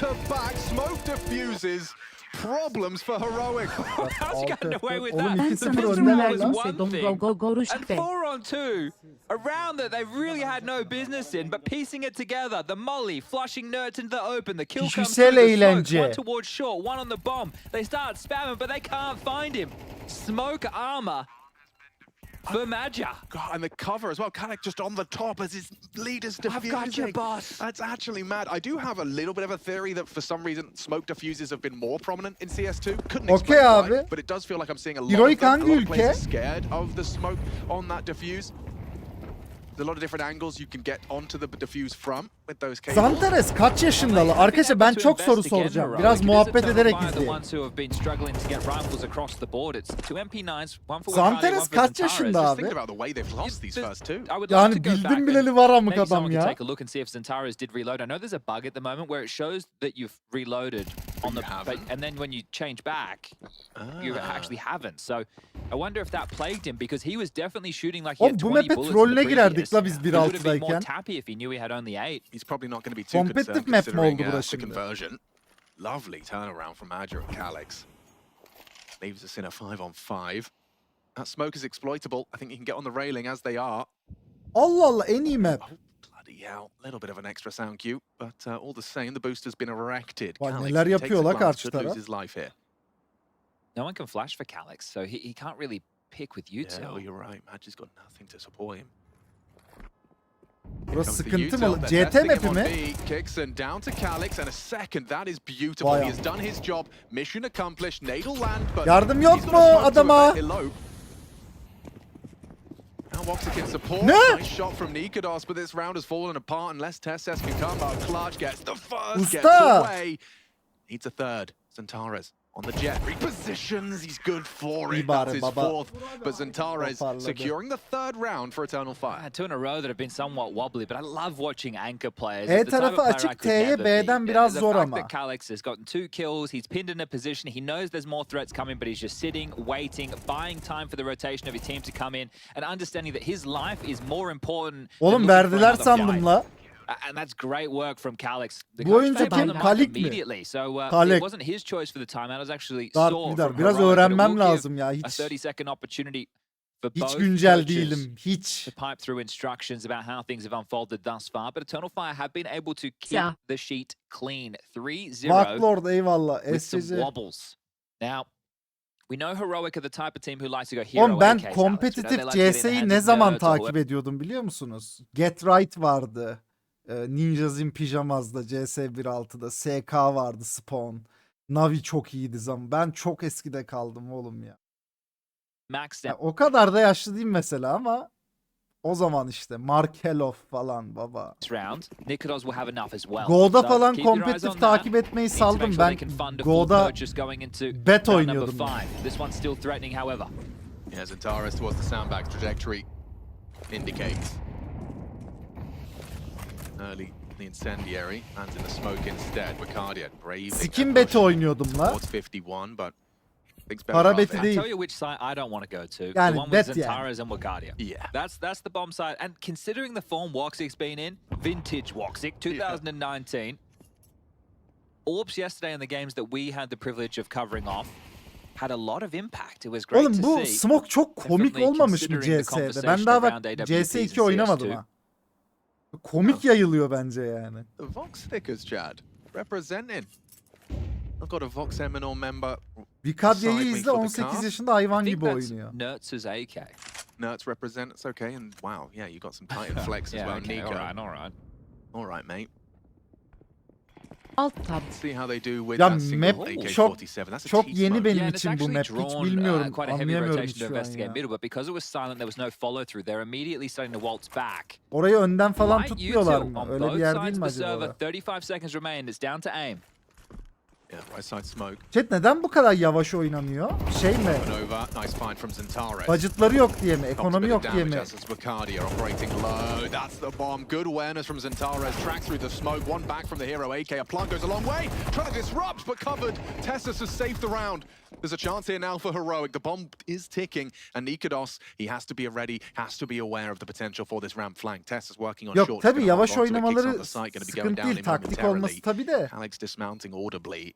back-to-back smoke diffuses. Problems for Heroic. How's he gotten away with Oğlum that? 2-0 The pistol öndeler was lan. one thing, and 4-on-2, a round that they really had no business in, but piecing it together, the molly, flushing nerds into the open, the kill comes Kişisel through the smoke, eğlence. one towards short, one on the bomb. They start spamming, but they can't find him. Smoke armor for Major. God, and the cover as well. Kalik just on the top as his leader's diffusing. I've got you, boss. That's actually mad. I do have a little bit of a theory that for some reason smoke diffuses have been more prominent in CS2. Couldn't explain abi. why, but it does feel like I'm seeing a lot Heroic of them. A hangi lot of players ülke? are scared of the smoke on that diffuse. There's a lot of different angles you can get onto the diffuse from with those cables. Zanteres kaç yaşındalı? Arkadaşlar ben çok soru soracağım. Biraz muhabbet ederek izleyin. Zanteres kaç yaşında Just abi? thinking about the way they've lost these first two. Yani bildim bileli var amık Maybe adam someone can ya. take a look and see if Zantares did reload. I know there's a bug at the moment where it shows that you've reloaded on the and then when you change back, you actually haven't. So I wonder if that plagued him because he was definitely shooting like he had Oğlum bu 20 map'e bullets in trollüne the girerdik previous. la biz He would have been more 1.6'dayken. tappy if he knew he had only 8. He's probably not going to be too Competitive concerned map mi oldu considering burası the şimdi? conversion. Lovely turnaround from Major and Calix. Leaves us in a 5-on-5. That smoke is exploitable. I think you can get on the railing as they are. Allah Allah en iyi map. Oh, bloody hell. A little bit of an extra sound cue, but all the same, the booster's been erected. Vay, Calix neler takes yapıyor a la glance, karşı could taraf. lose his life here. No one can flash for Calix, so he can't really pick with you two. Yeah, well, you're right. Major's got nothing to support him. Burası sıkıntı mı? CT map'i mi? Kicks and down to Calix and a second. That is beautiful. Vay He has done his job. Mission accomplished. Nadal land, but Yardım yok he's got mu a smoke to adama? elope. Now Voxer can support. Ne? Nice shot from Nikodos, but this round has fallen apart unless Tesses can come. But Clutch gets the first, gets Usta. away. Needs a third. Zantares on the jet. Repositions. He's good for İyi it. bari That's his baba. fourth. But Zantares Toparladı. securing the third round for Eternal Fire. Two in a row that have been somewhat wobbly, but I love watching anchor players. E It's the type of tarafı player açık, I could T'ye never B'den be. biraz The zor fact ama. that Calix has gotten 2 kills, he's pinned in a position, he knows there's more threats coming, but he's just sitting, waiting, buying time for the rotation of his team to come in, and understanding that his life is more important than Oğlum looking for verdiler another sandım fight. la. And that's great work from Calix. The Bu coach oyuncu jumped on kim? the mark Kalik mi? immediately. So Kalik. it wasn't his choice for the timeout. It was actually Dark Saw Leader. from Biraz Heroic, but it öğrenmem will give lazım ya. a Hiç 30-second opportunity for hiç both güncel coaches değilim. Hiç. to pipe through instructions about how things have unfolded thus far. But Eternal Fire have been able to keep Yeah. the sheet clean. 3-0 Backlord eyvallah. with some SCC. wobbles. Now, we know Heroic are the type of team who likes to go hero Oğlum ben AK style. You know, they kompetitif like to get in the CS'yi hands ne of zaman nerds or whoever. takip ediyordum biliyor musunuz? Get Right vardı. Ninjas in Pyjamas'da, CS 1.6'da. SK vardı, Spawn. Navi çok iyiydi zaman. Ben çok eskide kaldım oğlum ya. Max Ya o kadar da yaşlı değilim mesela ama o zaman işte Markelov falan baba. round, Nikodos will have enough as well. Go'da So falan keep your eyes kompetitif on that. takip etmeyi Need to make saldım. sure Ben they can fund a full Go'da purchase going into bet round number oynuyordum. 5. This one's still threatening, however. Yeah, Zantares towards the sandbag's trajectory indicates. Early the incendiary, lands in the smoke instead. Wicardia bravely. Skin beti oynuyordum la. Towards 51, but thinks better Para of beti it. değil. I'll tell you which side I don't want to go to. Yani The one with bet yani. Zantares and Wicardia. Yeah. That's the bomb side. And considering the form Woxic's been in, vintage Woxic, 2019. Orbs yesterday in the games that we had the privilege of covering off had a lot of impact. It was great Oğlum to bu see. smoke çok komik Definitely olmamış mı considering the CS'de? Ben conversation daha bak around AWPs CS2 and oynamadım CS2. ha. Komik yayılıyor bence yani. The Vox stickers, Chad, representing. I've got a Vox Eminor member. Vikadya'yı Side me izle, for the 18 cast. yaşında hayvan I think gibi that's oynuyor. Nertz's AK. Nerds represent, it's okay. And wow, yeah, you got some Titan flex as Yeah, well, okay, Nico. all right. All right, mate. Alt tab. See how they do with Ya that single map AK-47. That's a çok T-smoke. yeni benim Yeah, and it's için bu actually map. Hiç drawn bilmiyorum, quite a heavy anlayamıyorum rotation to şu an investigate ya. middle, but because it was silent, there was no follow through. They're immediately starting to waltz back. Orayı önden falan Light tutmuyorlar util mı? on Öyle bir both yer sides değil of mi the acaba server. orası? 35 seconds remain. It's down to aim. Yeah, right side smoke. Chat neden bu kadar yavaş oynanıyor? Şey mi? Over. Nice find from Zantares. Budgetları yok diye mi? Pops a Ekonomi bit of yok diye mi? damage as Wicardia operating low. That's the bomb. Good awareness from Zantares. Tracks through the smoke. One back from the hero AK. A plug goes a long way. Trying to disrupt, but covered. Tessus has saved the round. There's a chance here now for Heroic. The bomb is ticking, and Nikados, he has to be ready, has to be aware of the potential for this ramp flank. Tess is working on Yok short. tabii He's gonna yavaş hold on to it, kicks on oynamaları the side, gonna be going sıkıntı down değil. in Taktik momentarily. olması tabii de. Alex dismounting audibly.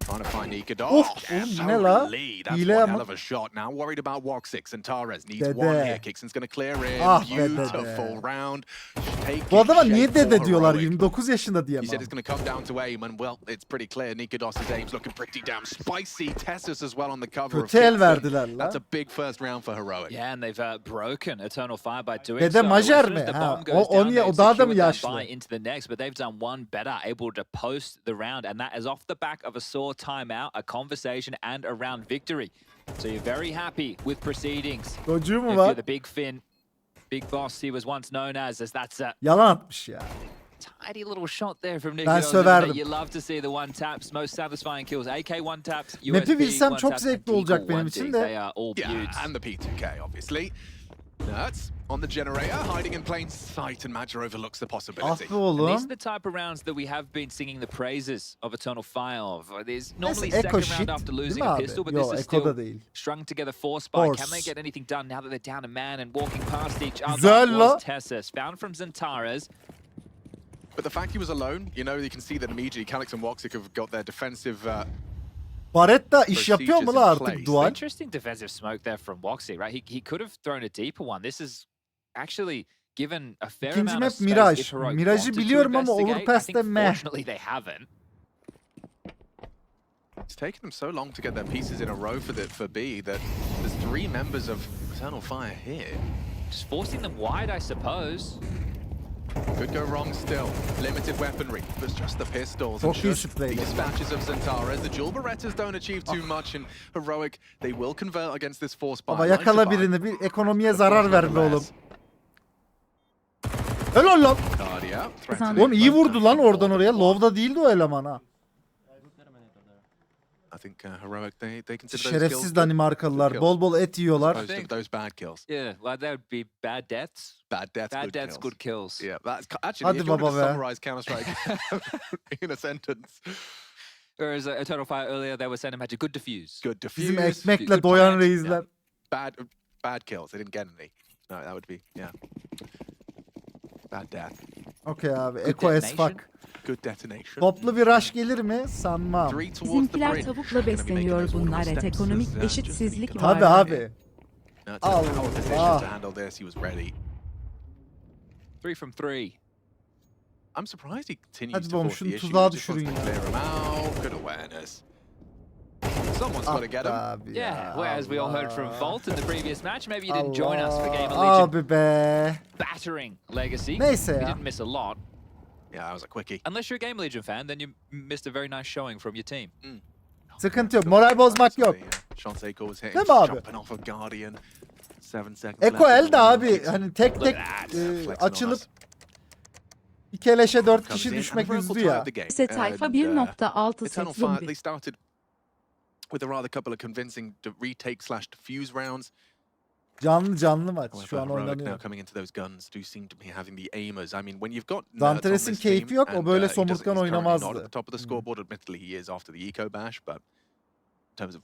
Trying to find Nikados. Of, oğlum bu ne la? Totally. That's Hile one ama. hell of a shot. Now worried about Woxix, and Tares needs Dede. one here. Kixon's gonna clear him. Ah be dede. Beautiful round. Take Bu adama it, niye shape for dede diyorlar? Heroic. 29 yaşında diye He mi? said it's going to come down to aim, and well, it's pretty clear. Nikados' aim's looking pretty damn spicy. Tessus as well on the cover of Kötü el Kixon. verdiler la. That's a big first round for Heroic. Yeah, and they've broken Eternal Fire by doing Dede so. Major As soon mi? as the Ha, bomb goes o down, niye? they've O daha da mı secured that yaşlı? buy into the next, but they've done one better, able to post the round, and that is off the back of a sore timeout, a conversation, and a round victory. So you're very happy with proceedings. Çocuğu mu If var? you're the big Finn, big boss he was once known as that's a Yalan atmış ya. tidy little shot there from Ben Nikados. isn't söverdim. it? You love to see the one taps, most satisfying kills. AK one taps, Map'i USP bilsem one çok taps, zevkli and olacak Deagle benim one için digs. de. They are all Yeah, beauts. and the P2K, obviously. That's on the generator, hiding in plain sight, and Major overlooks the possibility. Ah be And these oğlum. are the type of rounds that we have been singing the praises of Eternal Fire of. There's normally Neyse, Echo second round shit after değil losing mi a abi? pistol, but Yo, this is Echo da still değil. strung together four spy. Can they Force. get anything done now that they're down a man and walking past each other? Güzel la. Was Tessus, found from Zentares. But the fact he was alone, you know, you can see that immediately Calix and Woxic have got their defensive. Baretta iş yapıyor mu la artık dual? Interesting defensive smoke there from Woxy, right? He could have thrown a deeper one. This is actually given a fair İkinci amount map of space Mirage. if Heroic Mirage'ı wanted to biliyorum ama investigate. Overpass'te I think meh. fortunately they haven't. It's taken them so long to get their pieces in a row for B that there's 3 members of Eternal Fire here. Just forcing them wide, I suppose. Could go wrong still. Limited weaponry. There's just the pistols. Çok iyi And sprey. the dispatches of Zentares. The Jewel Berettas don't achieve too much, and Heroic, they will convert against this force buy. Baba yakala birini, bir ekonomiye zarar ver be oğlum. Helal lan. Guardia, Oğlum iyi vurdu lan oradan oraya. Low'da değildi o eleman ha. I think Heroic, they consider those kills Şerefsiz good. Danimarkalılar. Good Bol bol et yiyorlar. Opposed to those bad kills. Yeah, well, that would be bad deaths. Bad deaths, Bad good deaths, kills. good kills. Yeah, that's actually, Hadi if you want baba to be. summarize Counter-Strike in a sentence. Whereas Eternal Fire earlier, they were saying had a good defuse. Good Bizim defuse. ekmekle good doyan plant. reisler. Bad kills. They didn't get any. No, that would be, yeah. Bad death. Okey abi. Good Eko as detonation. fuck. Good detonation. Toplu bir rush gelir mi? Sanmam. 3 towards the Bizimkiler bridge. tavukla Gonna be making besleniyor those bunlar. order Et steps ekonomik as, just eşitsizlik Nico. var. Tabii abi. No, it's a power position Allah. to handle this. He was ready. 3 from 3. I'm surprised he continues Hadi to bom, force şunu the issue. tuzağa He just wants düşürün to ya. clear him out. Good awareness. Someone's got to get him. Abi ya, Yeah, whereas we all heard from Allah. Volt in the previous match, maybe you didn't join us for Game of Allah. Legion Abi be. battering Legacy. Neyse You ya. didn't miss a lot. Yeah, that was a quickie. Unless you're a Game Legion fan, then you missed a very nice showing from your team. Sıkıntı yok. Moral bozmak yok. Chanteko was hitting, Değil mi abi? jumping off of Guardian. 7 seconds Eko left. elde abi. Hani tek tek Flexing on açılıp us. bir keleşe 4 Comes kişi in, düşmek and Oracle üzdü ya. tied the game. Ise tayfa And, 1.6 Eternal set Fire, zombi. they started with a rather couple of convincing retake/defuse rounds. Canlı maç. However, Şu an Heroic now oynanıyor. coming into those guns do seem to be having the aimers. I mean, when you've got nerds on Zanteres'in this keyfi team, yok, o and, böyle he doesn't- somurtkan he's currently not oynamazdı. at the top of the scoreboard. Admittedly, he is after the eco bash, but in terms of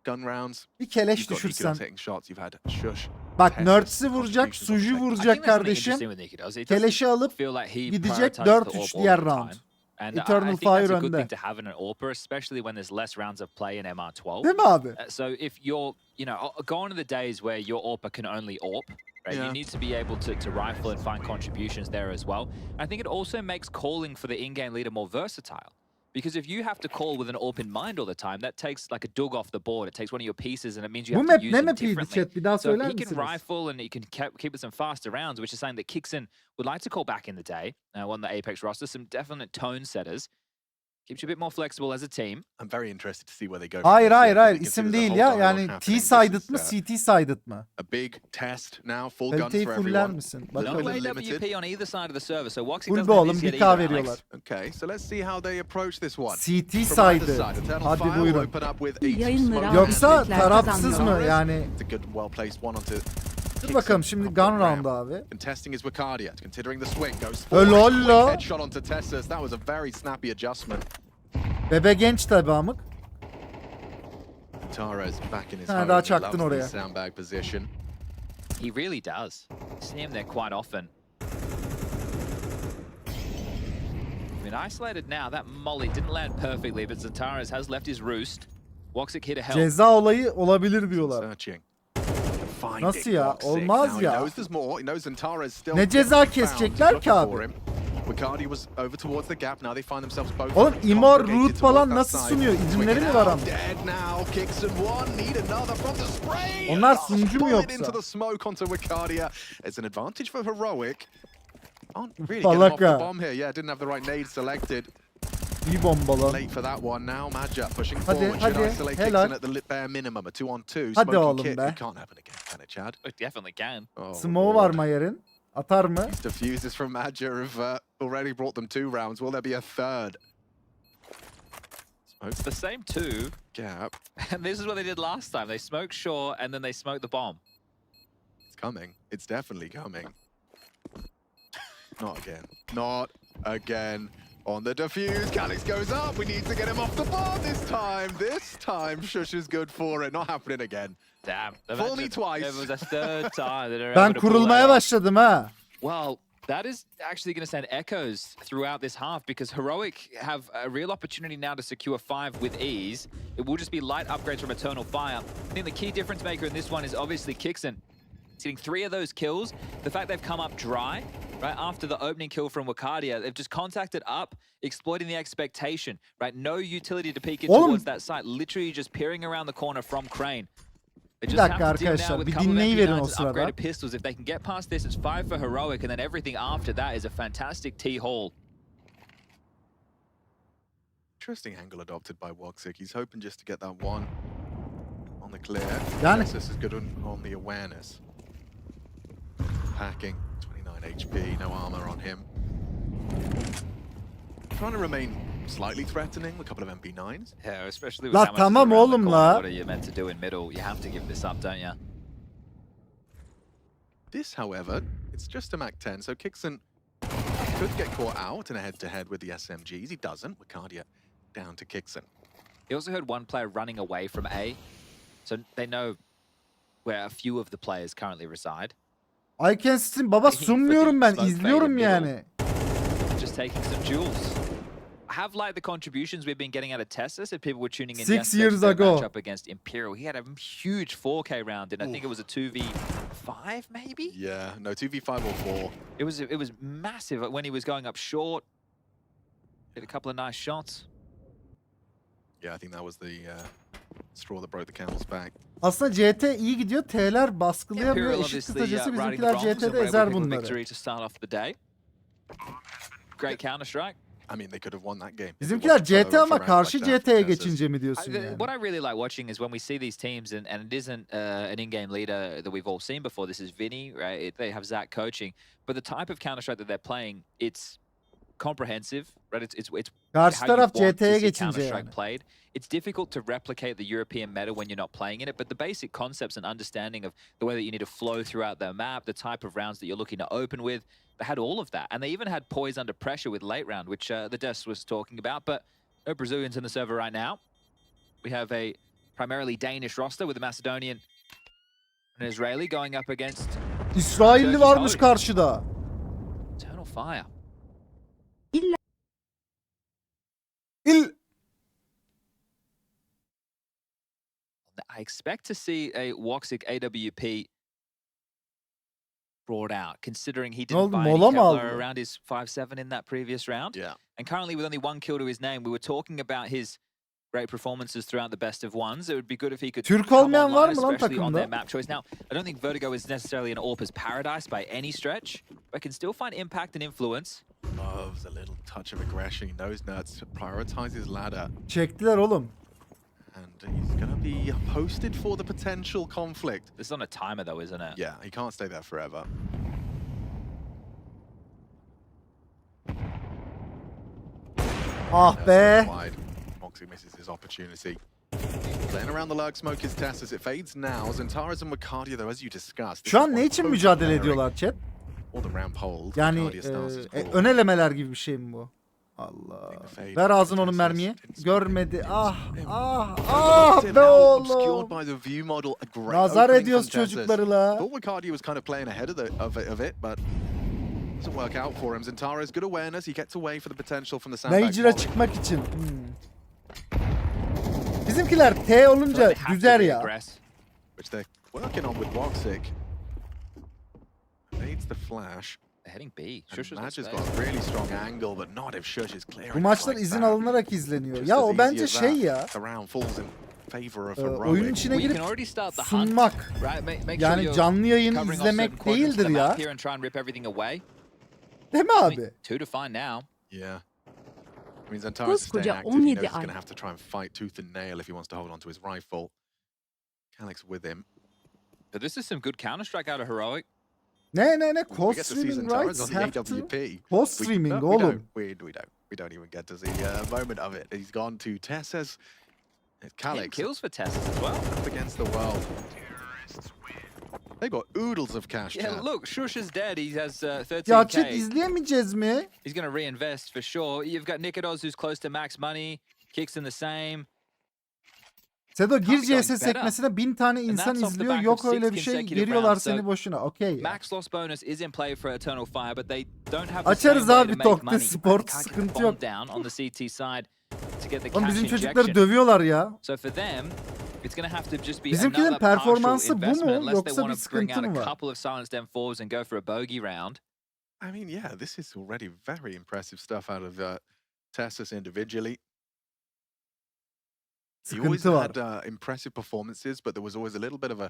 gun rounds, Bir keleş you've got düşürsen. Niko's hitting shots. You've had Shush. Bak Tessus, Nerds'i vuracak, contributions on Suju the bench. I vuracak think that's something kardeşim. interesting with Nikodos. It doesn't Keleşi alıp feel like he gidecek prioritizes the 4-3 AWP all diğer the round. time. And Eternal I think Fire that's a good önde. thing to have in an AWP, especially when there's less rounds of play in MR12. Değil mi abi? So if you're, gone are the days where your AWPer can only AWP, right? Yeah. You need to be able to rifle and find contributions there as well. I think it also makes calling for the in-game leader more versatile. Because if you have to call with an AWP in mind all the time, that takes like a dug off the board. It takes one of your pieces and it means you Bu have map to use ne them map'iydi differently. chat? Bir daha So söyler he can misiniz? rifle and he can keep with some faster rounds, which is something that Kixon would like to call back in the day on the Apex roster. Some definite tone setters. Keeps you a bit more flexible as a team. I'm very interested to see where they go. Hayır from hayır here, hayır. because İsim there's a değil whole ya. dialogue Yani happening. This T-sided is, mı CT-sided mı? a big test now, full guns Kaliteyi for fuller everyone. misin? No Bakalım. Limited. AWP on either side of the server, so Woxy Full doesn't be have oğlum, this bir yet K either, Alex. veriyorlar. Okay, so let's see how they approach this one. From CT-sided. either side, Eternal Hadi Fire will buyurun. open up with a Yayınları smoke Yoksa and Türkler tarafsız kazanıyor. mı yani? it's a good, well-placed one onto. Dur bakalım şimdi gun round abi. Contesting his Wicardia, considering the swing, goes Helal forward. Quick la. headshot onto Tessus. That was a very snappy adjustment. Bebe genç tabi amık. Zantares back in his Ha, home. daha He çaktın loves oraya. the sandbag position. He really does. You see him there quite often. I mean, isolated now. That molly didn't land perfectly, but Zantares has left his roost. Woxic here to help. Ceza olayı olabilir diyorlar. Searching. Nasıl ya? Olmaz ya. Ne ceza kesecekler ki abi? Oğlum Imor, Root falan nasıl sunuyor? İzinleri mi var ama? Onlar sunucu mu yoksa? Falaka. İyi bombalar. Late for that one now. Major pushing Hadi, forward. hadi, Should isolate helal. Kixon at the bare minimum. A 2-on-2. Hadi Smoking oğlum Kit. be. It can't happen again, can it, Chad? It definitely can. Oh, Smoke var Lord. Mayer'in. Atar mı? These diffuses from Major have already brought them 2 rounds. Will there be a third? It's the same two, Gap. and this is what they did last time. They smoked short, and then they smoked the bomb. It's coming. It's definitely coming. Not again. Not again. On the defuse, Calix goes up. We need to get him off the board this time. This time, Shush is good for it. Not happening again. Damn. Fool me twice. It was a third time that they're Ben able to pull kurulmaya that off. başladım ha. Well, that is actually going to send echoes throughout this half because Heroic have a real opportunity now to secure 5 with ease. It will just be light upgrades from Eternal Fire. I think the key difference maker in this one is obviously Kixon. He's getting 3 of those kills. The fact they've come up dry, right, after the opening kill from Wakadia, they've just contacted up, exploiting the expectation, right? No utility to peek in Oğlum. towards that site, literally just peering around the corner from Crane. They Bir just dakika have to deal now arkadaşlar, with bir a couple of dinleyiverin o MP9s and sırada. upgraded pistols. If they can get past this, it's 5 for Heroic, and then everything after that is a fantastic T-haul. Interesting angle adopted by Woxic. He's hoping just to get that one on the clear. Yani- This is good on the awareness. Packing, 29 HP, no armor on him. Trying to remain slightly threatening, a couple of MP9s. Yeah, especially with La how much is tamam around the oğlum corner. la. What are you meant to do in middle? You have to give this up, don't you? This, however, it's just a MAC-10, so Kixon could get caught out in a head-to-head with the SMGs. He doesn't. Wakadia down to Kixon. He also heard one player running away from A, so they know where a few of the players currently reside. I can stream baba sunmuyorum ben, izliyorum yani. Just taking some jewels. I have liked the contributions we've been getting out of Tessus. If people were tuning in 6 yesterday years to their ago. matchup against Imperial, he had a huge 4K round, and I think it was a 2v5 maybe. Yeah, no, 2v5 or 4. It was massive when he was going up short. Did a couple of nice shots. Yeah, I think that was the straw that broke the camel's back. Aslında CT iyi gidiyor. T'ler baskılayamıyor. Imperial Eşit obviously kısacası riding the bizimkiler bronze and CT'de were able to ezer pick up a bunları. victory to start off the day. Great counter strike. I mean, they could have won that game. Bizimkiler CT ama karşı CT'ye geçince mi diyorsun yani? What I really like watching is when we see these teams, and it isn't an in-game leader that we've all seen before. This is Vinny, right? They have Zach coaching, but the type of counter strike that they're playing, it's comprehensive, right? It's Karşı how taraf you want to CT'ye see geçince Counter-Strike yani. played. It's difficult to replicate the European meta when you're not playing in it, but the basic concepts and understanding of the way that you need to flow throughout the map, the type of rounds that you're looking to open with, they had all of that. And they even had poise under pressure with late round, which the Des was talking about, but no Brazilians in the server right now. We have a primarily Danish roster with a Macedonian and an Israeli going up against İsrailli varmış karşıda. Eternal Fire. I expect to see a Woxic AWP brought out, considering he didn't oldu, buy any mola mı Kevlar aldı? around his 5-7 in that previous round. Yeah. And currently with only 1 kill to his name, we were talking about his great performances throughout the best of ones. It would be good if he could Türk come olmayan var online, mı lan especially on their takımda? map choice. Now, I don't think Vertigo is necessarily an Orpa's paradise by any stretch, but can still find impact and influence. Loves a little touch of aggression. He knows nuts. Prioritizes ladder. Çektiler oğlum. And he's going to be posted for the potential conflict. This is on a timer though, isn't it? Yeah, he can't stay there forever. Ah be. Wide. Moxie misses his opportunity. Playing around the lurk smoke is Tess as it fades now. Zantares and Wakadia, though, as you discussed. Şu an ne için mücadele ediyorlar chat? Or the ramp hold. Yani Wakadia starts his ball. ön elemeler gibi bir şey mi bu? Allah. Fade. Ver ağzını onun Tess mermiyi. didn't Görmedi. Ah Now be obscured oğlum. by the view model. A great Nazar opening ediyoruz from Tessus. çocukları la. Thought Wakardi was kind of playing ahead of it, but doesn't work out for him. Zentaro's good awareness. He gets away for the potential from the sandbag. Major'a çıkmak için. Bizimkiler T olunca düzer ya. Which they're working on with Woxic. Needs the flash. They're heading B. And Shush has Match has got got space. a really strong angle, but not if Shush is clearing. Bu maçlar like izin that. alınarak izleniyor. Just Ya as o easy bence as şey that, ya. the round falls in favor of Oyunun Heroic. içine Well, you girip can already start the hunt, sunmak. right? Make sure Yani you're canlı yayın covering off izlemek certain quadrants of değildir the ya. map here and try and rip everything away. Değil mi I mean, abi? 2 to find now. Yeah. I mean, Zentaro's staying Koskoca active. He knows 17 he's ay. going to have to try and fight tooth and nail if he wants to hold on to his rifle. Calyx with him. But this is some good Counter-Strike out of Heroic. Ne We co get to see streaming Zentaro's rights on the have to. AWP. Co-streaming We oğlum. don't even get to see a moment of it. He's gone to Tess's. 10 Calyx kills for Tessus as well. up against the world. They've got oodles of cash. Yeah, chat. look, Shush is dead. He has Ya chat 13k. izleyemeyeceğiz mi? He's going to reinvest for sure. You've got Nikodos who's close to max money. Kicks in the same. Sedo gir Can't be going CS better. sekmesine 1000 tane insan that's off the izliyor. back Yok of öyle 6 bir şey. consecutive Geriyorlar rounds, seni so boşuna. Okey ya. Max loss bonus is in play for Eternal Fire, but they don't have the Açarız same way abi to make Toqtir money. Sport, Can't get the sıkıntı bomb yok. down on the CT side to get the Oğlum cash bizim injection. çocukları dövüyorlar ya. So for them, it's going to have to just be Bizimkilerin another partial performansı bu mu, investment unless they yoksa want bir to bring out sıkıntı mı a var? couple of silenced M4s and go for a bogey round. I mean, yeah, this is already very impressive stuff out of Tessus individually. He always Sıkıntı var. had impressive performances, but there was always a little bit of a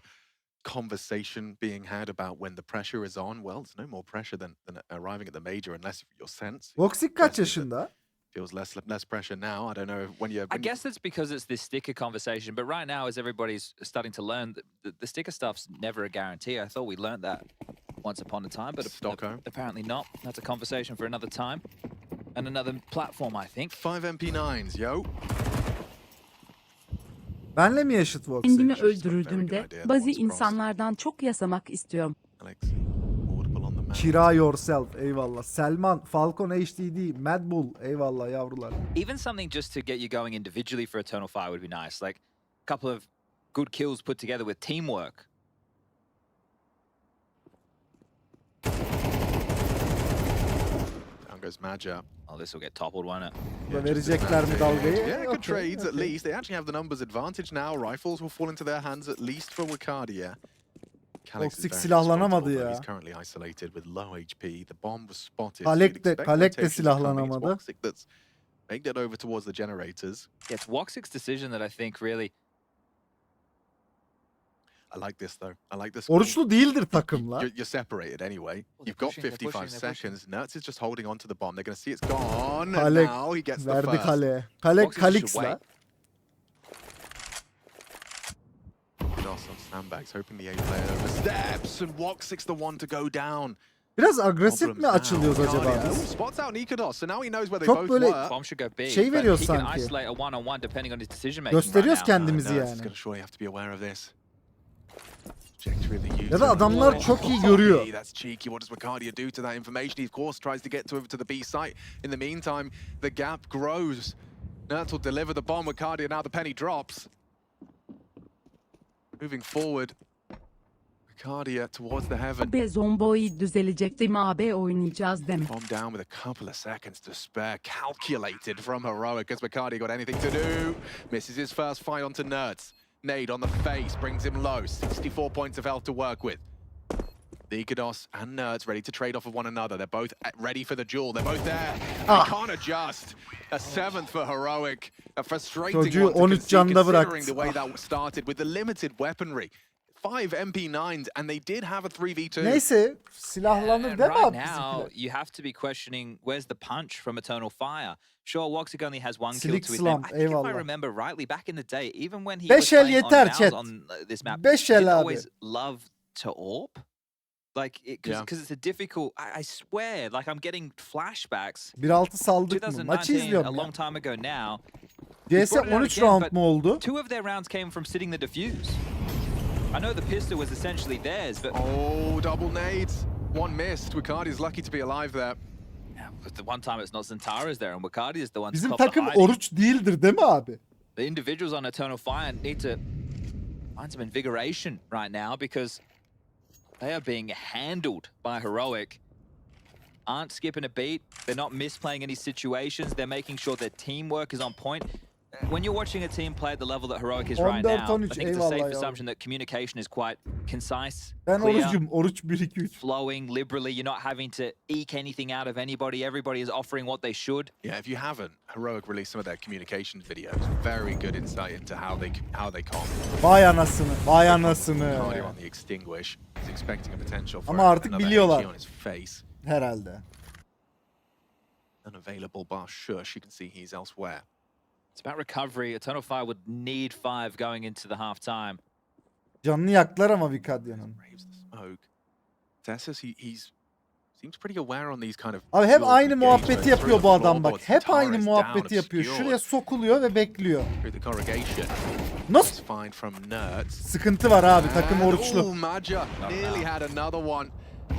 conversation being had about when the pressure is on. Well, there's no more pressure than arriving at the major unless your sense Voxic kaç Yes, is that- yaşında? feels less pressure now. I don't know when you. I guess that's because it's this sticker conversation. But right now, as everybody's starting to learn, the sticker stuff's never a guarantee. I thought we learned that once upon a time, but Stockholm. apparently not. That's a conversation for another time and another platform, I think. 5 MP9s, yo. Benle mi yaşıt Voxic? Kendimi Just a very öldürürdüm good de idea that bazı once crossed. insanlardan çok yasamak istiyorum. Alex, audible on the map. Kira yourself eyvallah. Selman, Falcon HDD, Mad Bull eyvallah yavrular. Even something just to get you going individually for Eternal Fire would be nice. Like a couple of good kills put together with teamwork. Down goes Maja. Oh, this will get toppled, won't it? Burada just verecekler mi dalgayı? Yeah, good Okey, trades at okey. least. They actually have the numbers advantage now. Rifles will fall into their hands at least for Wakardia. Calyx is Toxic very silahlanamadı responsible, ya. though. He's currently isolated with low HP. The bomb was spotted. Kalek You'd de- expect Kalek de rotations to come, but it's silahlanamadı. Woxic that's making it over towards the generators. Yeah, it's Woxic's decision that I think really. I like this though. I like this. call. Oruçlu değildir takımla. You're separated anyway. Well, You've they're got pushing, they're 55 pushing, they're pushing. seconds. Nertz is just holding on to the bomb. They're going to see it's gone. Kalek And now he gets the verdi first. kale. Kalek Voxic should Kalix'la. wait. Dos on sandbags, hoping the A player oversteps, and Woxic's the one to go down. Biraz agresif Problems mi now. açılıyoruz acaba Guardia, biz? ooh, spots out Nikodos, so now he knows where they Çok both böyle were. Bomb should go big. şey but veriyoruz he can sanki. isolate a one-on-one depending on his decision making. Gösteriyoruz right now. kendimizi Nertz is yani. going to surely have to be aware of this. Trajectory of the user. Ya da adamlar çok iyi görüyor. That's cheeky. What does Wakardia do to that information? He of course tries to get over to the B site. In the meantime, the gap grows. Nertz will deliver the bomb. Wakardia now the penny drops. Moving forward. Wakardia towards the heaven. AB zomboid düzelecektim AB oynayacağız dem. Bomb down with a couple of seconds to spare. Calculated from Heroic as Wakardia got anything to do. Misses his first fight onto Nertz. Nade on the face brings him low. 64 points of health to work with. Nikodos and Nertz ready to trade off of one another. They're both ready for the duel. They're both there. They can't adjust. A seventh for Heroic. A frustrating Çocuğu one to 13 concede canda considering bıraktı. the way that started with the limited weaponry. 5 MP9s and they did have a 3v2. Neyse silahlanır And değil mi right abi now, bizimkiler? you have to be questioning where's the punch from Eternal Fire. Sure, Woxic only has one kill Silik to his name. slump, I think if I eyvallah. remember rightly, back in the day, even when he Beş was el playing yeter, on Mouse chat. on this map, Beş he el didn't abi. always love to AWP. Like, Yeah. because it's a difficult, I swear, like I'm getting flashbacks. 1-6 saldık mı? Maçı 2019, a izliyorum ya. long time ago now. CS brought it out 13 again, round but mu oldu? 2 of their rounds came from sitting the defuse. I know the pistol was essentially theirs, but Oh, double nades. One missed. Wakardia's lucky to be alive there. the one time it's not Zantara is there and Wakadi is the one to Bizim cop the takım hiding. oruç değildir değil mi abi? The individuals on Eternal Fire need to find some invigoration right now because they are being handled by Heroic. Aren't skipping a beat. They're not misplaying any situations. They're making sure their teamwork is on point. When you're watching a team play at the level that Heroic is right now, I 14-13, think it's a safe eyvallah ya. assumption that communication is quite concise, Ben clear, orucum. Oruç 1-2-3. flowing liberally. You're not having to eke anything out of anybody. Everybody is offering what they should. Yeah, if you haven't, Heroic released some of their communication videos. Very good insight into how they comp. Vay anasını. Vay anasını. Cardio on the extinguish. He's expecting a potential for Ama artık another biliyorlar. HE on his face. Herhalde. Unavailable bar shush. You can see he's elsewhere. It's about recovery. Eternal Fire would need 5 going into the halftime. Canını yaklar ama Vikadya'nın. Raves the smoke. Tessus, he's seems pretty aware on these kind of. Abi hep dual aynı engagements muhabbeti yapıyor through bu the adam bak. floorboards. Hep aynı Tara's muhabbeti down, yapıyor. obscured Şuraya sokuluyor ve bekliyor. through the corrugation. Nasıl? It's fine from Nerds. Sıkıntı var abi. Takım And, oruçlu. ooh, Major nearly had another one.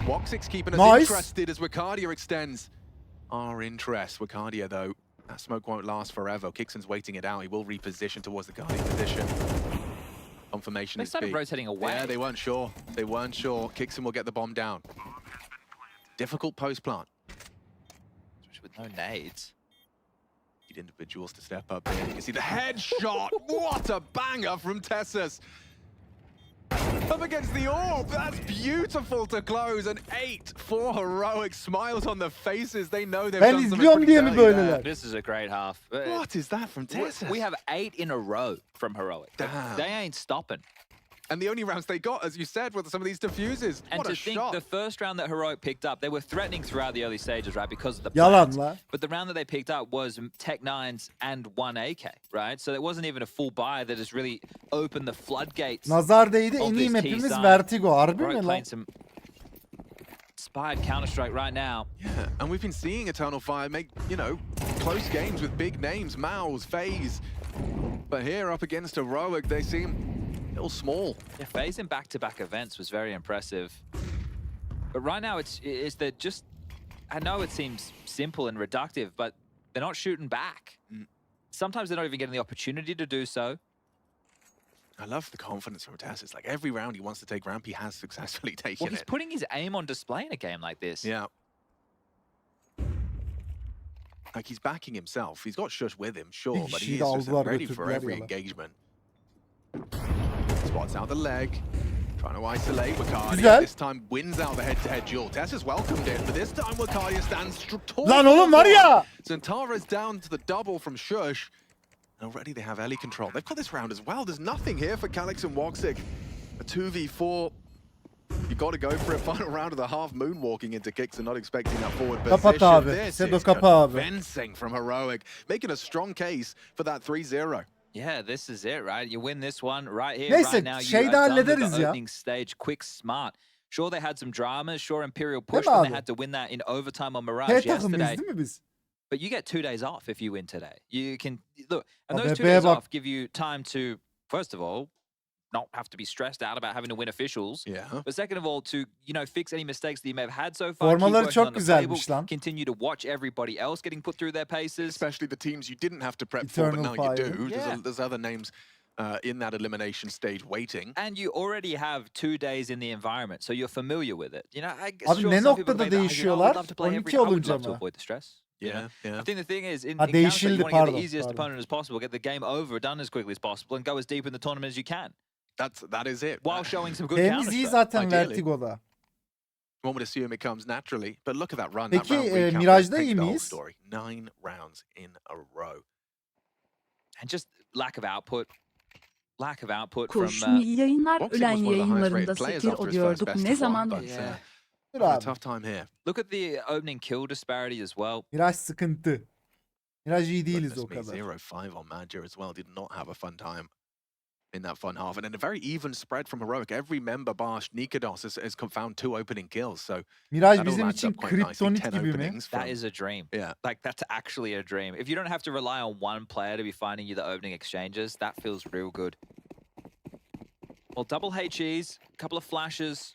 Woxic's keeping us Nice. interested as Wicardia extends our interest. Wicardia, though, that smoke won't last forever. Kickson's waiting it out. He will reposition towards the Guardian position. Confirmation They is started speed. rotating away. Yeah, they weren't sure. They weren't sure. Kickson will get the bomb down. Difficult post plant. With no nades. Need individuals to step up here. You can see the headshot. What a banger from Tessus. Up against the orb. That's beautiful to close. An 8 for Heroic. Smiles on the faces. They know they've Ben done something izliyorum pretty diye mi dirty böyleler? there. This is a great half. What is that from Tessus? We have 8 in a row from Heroic. Damn. They ain't stopping. And the only rounds they got, as you said, were some of these diffuses. And What to a think shot. the first round that Heroic picked up, they were threatening throughout the early stages, right? Because of the Yalan plans. la. But the round that they picked up was Tech 9s and 1 AK, right? So it wasn't even a full buy that has really opened the floodgates. Nazar değdi. Of En this iyi mapimiz T-side. Vertigo. Harbi Heroic mi lan? playing some inspired Counter-Strike right now. Yeah, and we've been seeing Eternal Fire make, close games with big names, Mouse, FaZe. But here up against Heroic, they seem a little small. Yeah, FaZe in back-to-back events was very impressive. But right now, it's that just... I know it seems simple and reductive, but they're not shooting back. Sometimes they're not even getting the opportunity to do so. I love the confidence from Tessus. Like every round he wants to take ramp, he has successfully taken Well, he's it. putting his aim on display in a game like this. Yeah. Like he's backing himself. He's got Shush with him, sure, Bir but kişiyi he de is just aldılar, ready for götürdüler every yalan. engagement. Spots out the leg. Trying to isolate Wicardia. Güzel. This time wins out the head-to-head duel. Tessus welcomed it, but this time Wicardia stands tall. Lan oğlum var ya. Zantara's down to the double from Shush. And already they have Ellie control. They've got this round as well. There's nothing here for Calix and Woxic. A 2v4. You got to go for a final round of the half moonwalking into kicks and not expecting that forward Kapat position. abi. This Sedo is kapa abi. convincing from Heroic, making a strong case for that 3-0. Yeah, this is it, right? You win this one right here, Neyse, right now. You şeyi are de done with hallederiz the ya. opening stage, quick, smart. Sure, they had some dramas. Sure, Imperial pushed mi and they abi? had to win that in overtime on T Mirage takımıyız yesterday. değil mi biz? But you get 2 days off if you win today. You can, look, and Abi those 2 bebeğe days bak. off give you time to, first of all, not have to be stressed out about having to win officials. Yeah. But second of all, to fix any mistakes that you may have had so far. keep Formaları working çok on the güzelmiş playbook, lan. continue to watch everybody else getting put through their paces. Especially the teams you didn't have to prep for, but Eternal now you Fire. do. Yeah. There's other names in that elimination stage waiting. And you already have 2 days in the environment, so you're familiar with it. I guess Abi sure, ne some people noktada may be, I would değişiyorlar? love to play 12 every, I would olunca love to mı? avoid the stress. Yeah, yeah. I think the thing is, in Ha, Counter-Strike, değişildi, you want to get the pardon, easiest pardon. opponent as possible, get the game over, done as quickly as possible, and go as deep in the tournament as you can, That is it. while showing some good Temiz iyi Counter-Strike. zaten Ideally. Vertigo'da. One would assume it comes naturally, but look at that run. Peki, that round recap Mirage'da paints iyi the whole miyiz? story. 9 rounds in a row. And just lack of output from... Kurşun iyi yayınlar. Woxic Ölen was one of the highest yayınlarında rated players Sekir after his o first diyorduk. best Ne of one, zaman? but Yeah. Dur having a abi. tough time here. Look at the opening kill disparity as well. Miraj sıkıntı. Miraj iyi değiliz o Goodness me, kadar. 0-5 on Major as well. Did not have a fun time in that fun half. And then a very even spread from Heroic. Every member bar Nikados has found 2 opening kills. So Miraj that all bizim adds için up quite nicely. kriptonit 10 gibi mi? openings That from- is a dream. Yeah. Like, that's actually a dream. If you don't have to rely on one player to be finding you the opening exchanges, that feels real good. Well, double HEs, a couple of flashes,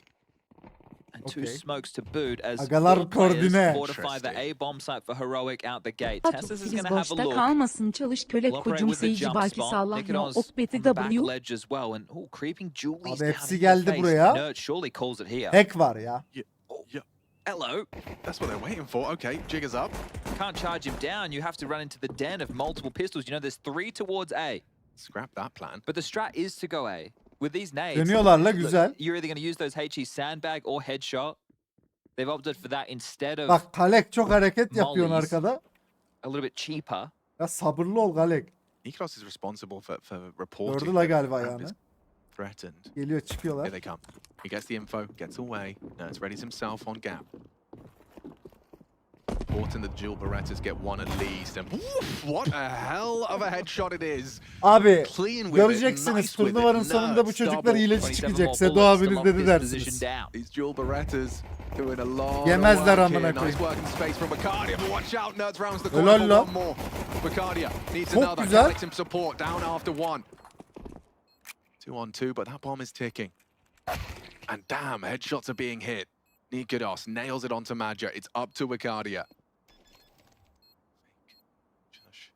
and 2 Okay. smokes to boot as Agalar 4 players koordine. fortify the A bomb site for Heroic out the gate. Tessus is Toqtir going to have a boşta look. kalmasın çalış köle Will operate kocum with the seyirci jump belki spot. sallah ya Nikidos okbeti on the back W. ledge as well, and creeping Julie's Abi down hepsi in the geldi face. buraya. Nerd surely calls it here. Hack var ya. Yeah, Hello. that's what they're waiting for. Okay, jiggers up. Can't charge him down. You have to run into the den of multiple pistols. You know, there's 3 towards A. Scrap that plan. But the strat is to go A. With these nades, Dönüyorlar la look, güzel. you're either going to use those HE sandbag or headshot. They've opted for that instead of Bak Kalek çok hareket yapıyorsun Mollies. arkada. a little bit cheaper. Ya sabırlı ol Kalek. Nikidos is responsible for reporting. Gördü la that galiba ramp ayağını. is threatened. Geliyor çıkıyorlar. Here they come. He gets the info, gets away. Nerds readies himself on gap. Important that the dual Berettas get one at least. And woof, what a hell of a headshot it is. Abi Clean with it, göreceksiniz nice with it. turnuvanın sonunda bu Nerds çocuklar double. hileci 27 çıkacak. more Sedo bullets to abiniz lock dedi this dersiniz. position down. These dual Berettas doing a lot Yemezler of work amına here. koyayım. Nice working space from Bacardia. But watch out, Nerds rounds the Helal corner for la. one more. Bacardia needs Çok another. güzel. Collects him support down after one. 2 on 2, but that bomb is ticking. And damn, headshots are being hit. Nikodos nails it onto Major. It's up to Bacardia. Josh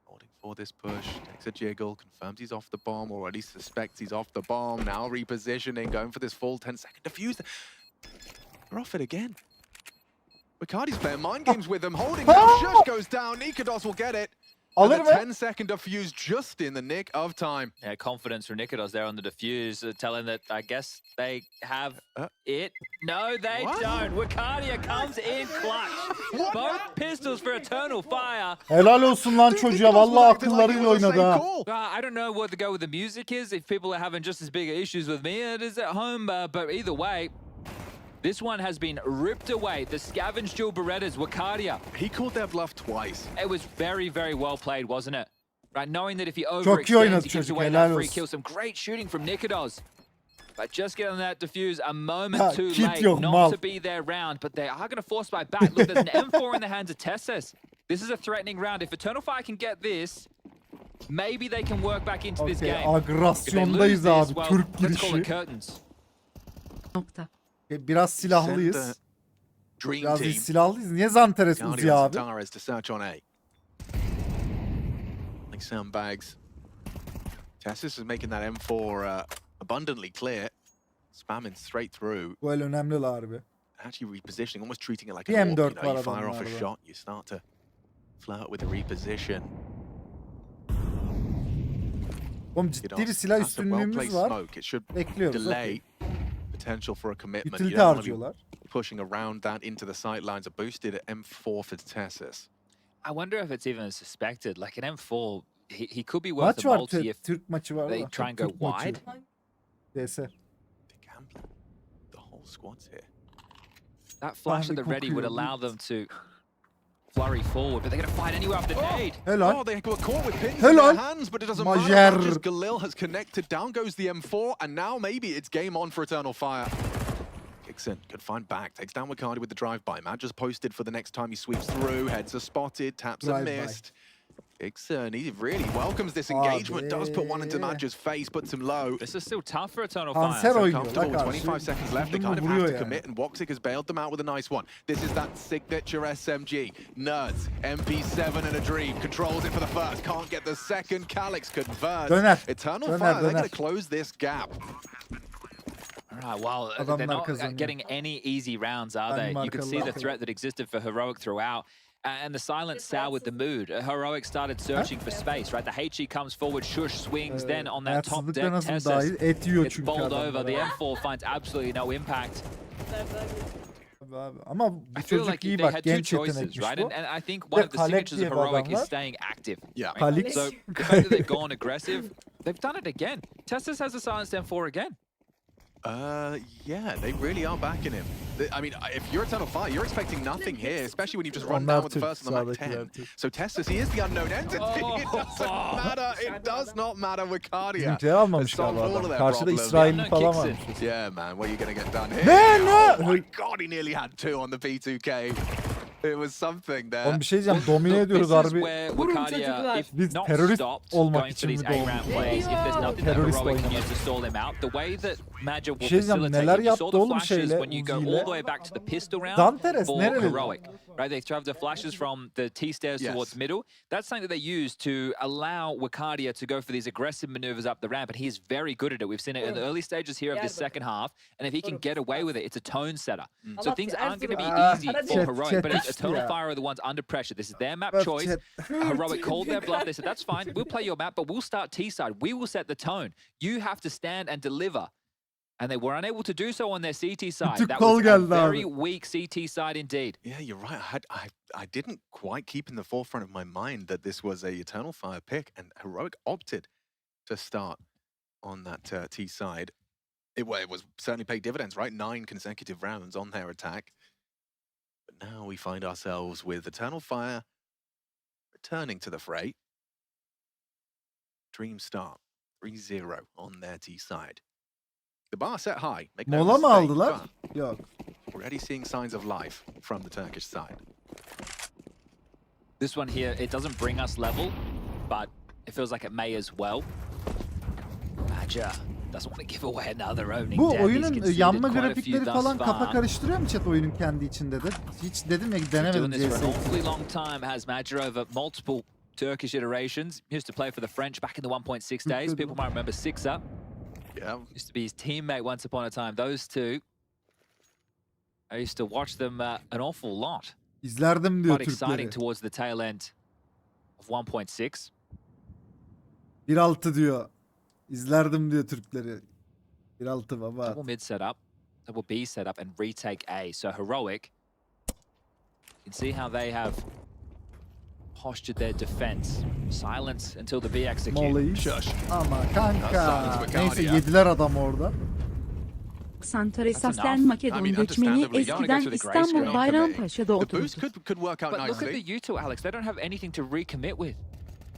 holding for this push, takes a jiggle, confirms he's off the bomb, or at least suspects he's off the bomb. Now repositioning, going for this full 10-second defuse. They're off it again. Bacardi's playing mind games with them, holding them. Shush goes down. Nikodos will get it. And Alır a mı? 10-second defuse just in the nick of time. Yeah, confidence from Nikidos there on the defuse, telling that I guess they have it. No, they What? don't. Wakadia comes in clutch. Both pistols for Eternal Fire. Helal olsun lan çocuğa. Nikodos Vallahi acted like it akıllarıyla was the oynadı same ha. call. I don't know what to go with the music is, if people are having just as big issues with me as it is at home, but either way, this one has been ripped away. The scavenged dual Berettas, Wakadia. He called their bluff twice. It was very, very well played, wasn't it? Right, knowing that if he iyi overextends, oynadı he gives çocuk, away helal that free olsun. kill. Some great shooting from Nikidos. But just getting that defuse a moment Ha, too kit late, yok, not mal. to be their round, but they are going to force by back. Look, there's an M4 in the hands of Tessus. This is a threatening round. If Eternal Fire can get this, maybe they can work back into this Okey, game. If they lose agresyondayız this, abi. well, Türk let's call it girişi. curtains. Nokta. Biraz Send silahlıyız. the Dream Biraz team. biz silahlıyız. Niye Zanteres Uzi Guardians and abi? Tara's to search on A. Like sandbags. Tessus is making that M4 abundantly clear. Spamming straight through. Bu el önemli la harbi. Actually repositioning, almost treating it like Bir an AWP. M4 You know, you var fire off a adamlarda. shot, you start to flirt with the reposition. Oğlum ciddi bir Nikodos, silah that's a well-placed üstünlüğümüz var. smoke. It should Bekliyoruz. delay okey. potential for a commitment. Utility You don't want to be harcıyorlar. pushing around that into the sightlines. A boosted M4 for Tessus. I wonder if it's even suspected. Like an M4, he could be worth Maç a var. multi if Türk maçı var. they da. try and go Türk maçı. wide. DS. The gambler. The whole squad's here. That flash at the ready would allow them to flurry forward, but they're going to fight anywhere after nade. Helal. Oh, they were caught with pins in Helal. their hands, but it doesn't Major. matter. Just Galil has connected. Down goes the M4, and now maybe it's game on for Eternal Fire. Dixon could find back, takes down Wacardi with the drive-by. Matt just posted for the next time he sweeps through. Heads are spotted, taps are Drive-by. missed. Dixon, he really welcomes this engagement. Does put one into Madge's face, puts him low. This is still tough for Eternal Kanser Fire. oynuyor Comfortable la with karşı. 25 seconds left. They kind of Vuruyor have to yani. commit, and Woxic has bailed them out with a nice one. This is that signature SMG. Nerds, MP7 and a dream. Controls it for the first, can't get the second. Calyx converts. Döner. Eternal Döner, Fire, they're döner. going to close this gap. All right, well, they're Adamlar not kazanıyor. getting any easy rounds, are they? You could see the threat that existed for Heroic throughout. And the silence soured the mood. Heroic started searching for space, right? The HE comes forward, Shush swings, then on that top Hayatsızlıkta deck, nasıl dahil? Tessus Et yiyor gets çünkü bowled over. adamlar. The M4 finds absolutely no impact. Abi. Ama bu I feel çocuk like iyi they bak. had two Genç choices, yetenekmiş right? bu. And I think Bir one de of the Kalek signatures diye of bir Heroic adam is var. staying active. Yeah. Kalix. So the fact that they've gone aggressive, they've done it again. Tessus has a silenced M4 again. Yeah, they really are backing him. I mean, if you're Eternal Fire, you're expecting nothing here, especially when you've just run Onlar down with the Türk, first on the Mach sağdakiler 10. Türk. So Tessus, he is the unknown entity. It Oh. doesn't matter. It does not matter with Cardia. Bizimkileri almamış Solved galiba all of adam. their Karşıda problems. İsrail'in Unknown falan kicks varmış. Yeah, man, what are you going to get done here? Ne? Oh my god, he nearly had two on the P2K. It was something there. Oğlum bir şey diyeceğim. Domine Look, ediyoruz this is harbi. where Vurun Wakadia, çocuklar. if Biz not terörist stopped olmak going için for these mi doğduk? A-round plays, if there's nothing that Terörist Heroic can oynamak. use to stall him out, the way that Major will Bir şey diyeceğim, facilitate neler it, you saw yaptı the oğlum flashes şeyle, when you go all Uzi'yle? the way back to the pistol round Danteres for nereli? Heroic. Right, they throw the flashes from the T-stairs Yes. towards middle. That's something that they use to allow Wakadia to go for these aggressive maneuvers up the ramp, and he is very good at it. We've seen it in the early stages here of this second half, and if he can get away with it, it's a tone setter. So Allah things bir aren't going to be Erzurum. easy Chat- for Heroic, chat but düştü Eternal ya. Fire are the ones under pressure. This is their map Bak choice. chat. Heroic called their bluff. They said, that's fine. We'll play your map, but we'll start T-side. We will set the tone. You have to stand and deliver. And they were unable to do so on their CT side. Tık That kol was a geldi very abi. weak CT side indeed. Yeah, you're right. I didn't quite keep in the forefront of my mind that this was a Eternal Fire pick, and Heroic opted to start on that T side. It was certainly paid dividends, right? 9 consecutive rounds on their attack. But now we find ourselves with Eternal Fire returning to the fray. Dream start 3-0 on their T side. The bar set high. Make no Mola mı mistake, aldılar? but Yok. already seeing signs of life from the Turkish side. This one here, it doesn't bring us level, but it feels like it may as well. Major doesn't want to give away another opening Bu death. He's oyunun conceded yanma quite a few grafikleri thus falan kafa far. karıştırıyor mu chat oyunun kendi içinde de? Hiç dedim ya Doing denemedim this for an CS'yi. awfully long time has Major over multiple Turkish iterations. Used to play for the French back in the 1.6 days. People might remember Sixer. Yeah, Used to be his teammate once upon a time. Those two, I used to watch them an awful lot. İzlerdim diyor Quite exciting Türkleri. towards the tail end of 1.6. 1.6 diyor. İzlerdim diyor Türkleri. 1.6 baba. Double mid setup, double B setup, and retake A. So Heroic, you can see how they have postured their defense. Silence until the B execute. Molly. shush. Ama Silence kanka. with Neyse Guardia. yediler adam orada. Santares That's Aslen enough. Makedon I mean, göçmeni understandably, you wanna go eskiden to the İstanbul Grayscale Bayrampaşa'da The boost oturdu. could work out But look at nicely. the U2, Alex. They don't have anything to recommit with.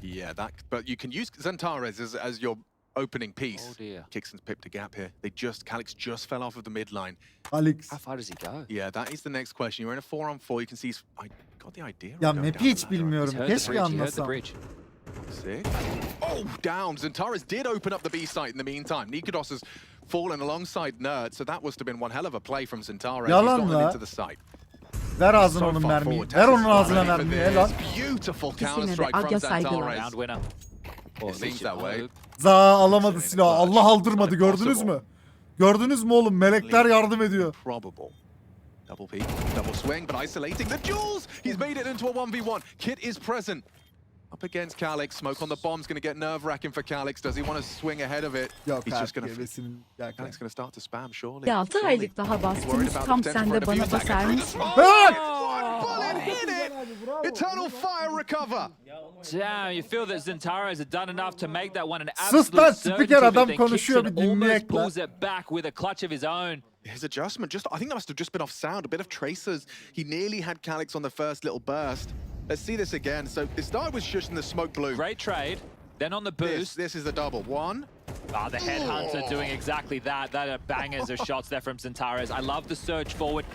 Yeah, but you can use Zantares as your opening piece. Oh dear. Kixon's pipped a gap here. Calix just fell off of the mid line. Alex. How far does he go? Yeah, that is the next question. You're in a 4-on-4. You can see. I got the idea. of Ya going map'i down hiç the ladder. bilmiyorum. He's heard the Keşke bridge. He heard the anlasam. bridge. Sick. Oh, down. Zantares did open up the B site in the meantime. Nikodos has fallen alongside Nerd, so that must have been one hell of a play from Zantares. Yalan He's gotten la. into the site. Ver ağzına So onun far mermiyi. forward, Ver onun Texas ağzına ready for mermiyi. this. Helal. Beautiful İkisine de counter strike from aga saygılar. Zantares. Round winner. Or at It least seems it that way. might. Za alamadı silahı. Senin Allah aldırmadı. clutch. Gördünüz mü? Gördünüz mü oğlum? Melekler yardım ediyor. Probable. Double peek, double swing, but isolating the jewels! He's made it into a 1v1. Kit is present. Up against Calix. Smoke on the bomb's going to get nerve-wracking for Calix. Does he want to swing ahead of it? Yok He's just artık going to... hevesinin. Ya Calix kanka. going to start to spam, surely. 6 Surely. aylık daha He's worried bastınız about the tam potential sen for a de bana defuse basar through the mısın? smoke. Hey! One bullet hit it! Eternal Fire recover! Damn, you feel that Zantares had done enough to make that one an Sus absolute lan, certainty, spiker but adam then konuşuyor, Kixon bir dinleyek almost lan. pulls it back with a clutch of his own. His adjustment, I think that must have just been off sound, a bit of tracers. He nearly had Calix on the first little burst. Let's see this again. So it started with Shush in the smoke blue. Great trade. Then on the boost, This is the double. One. the headhunter doing exactly that. That are bangers of shots there from Zantares. I love the surge forward.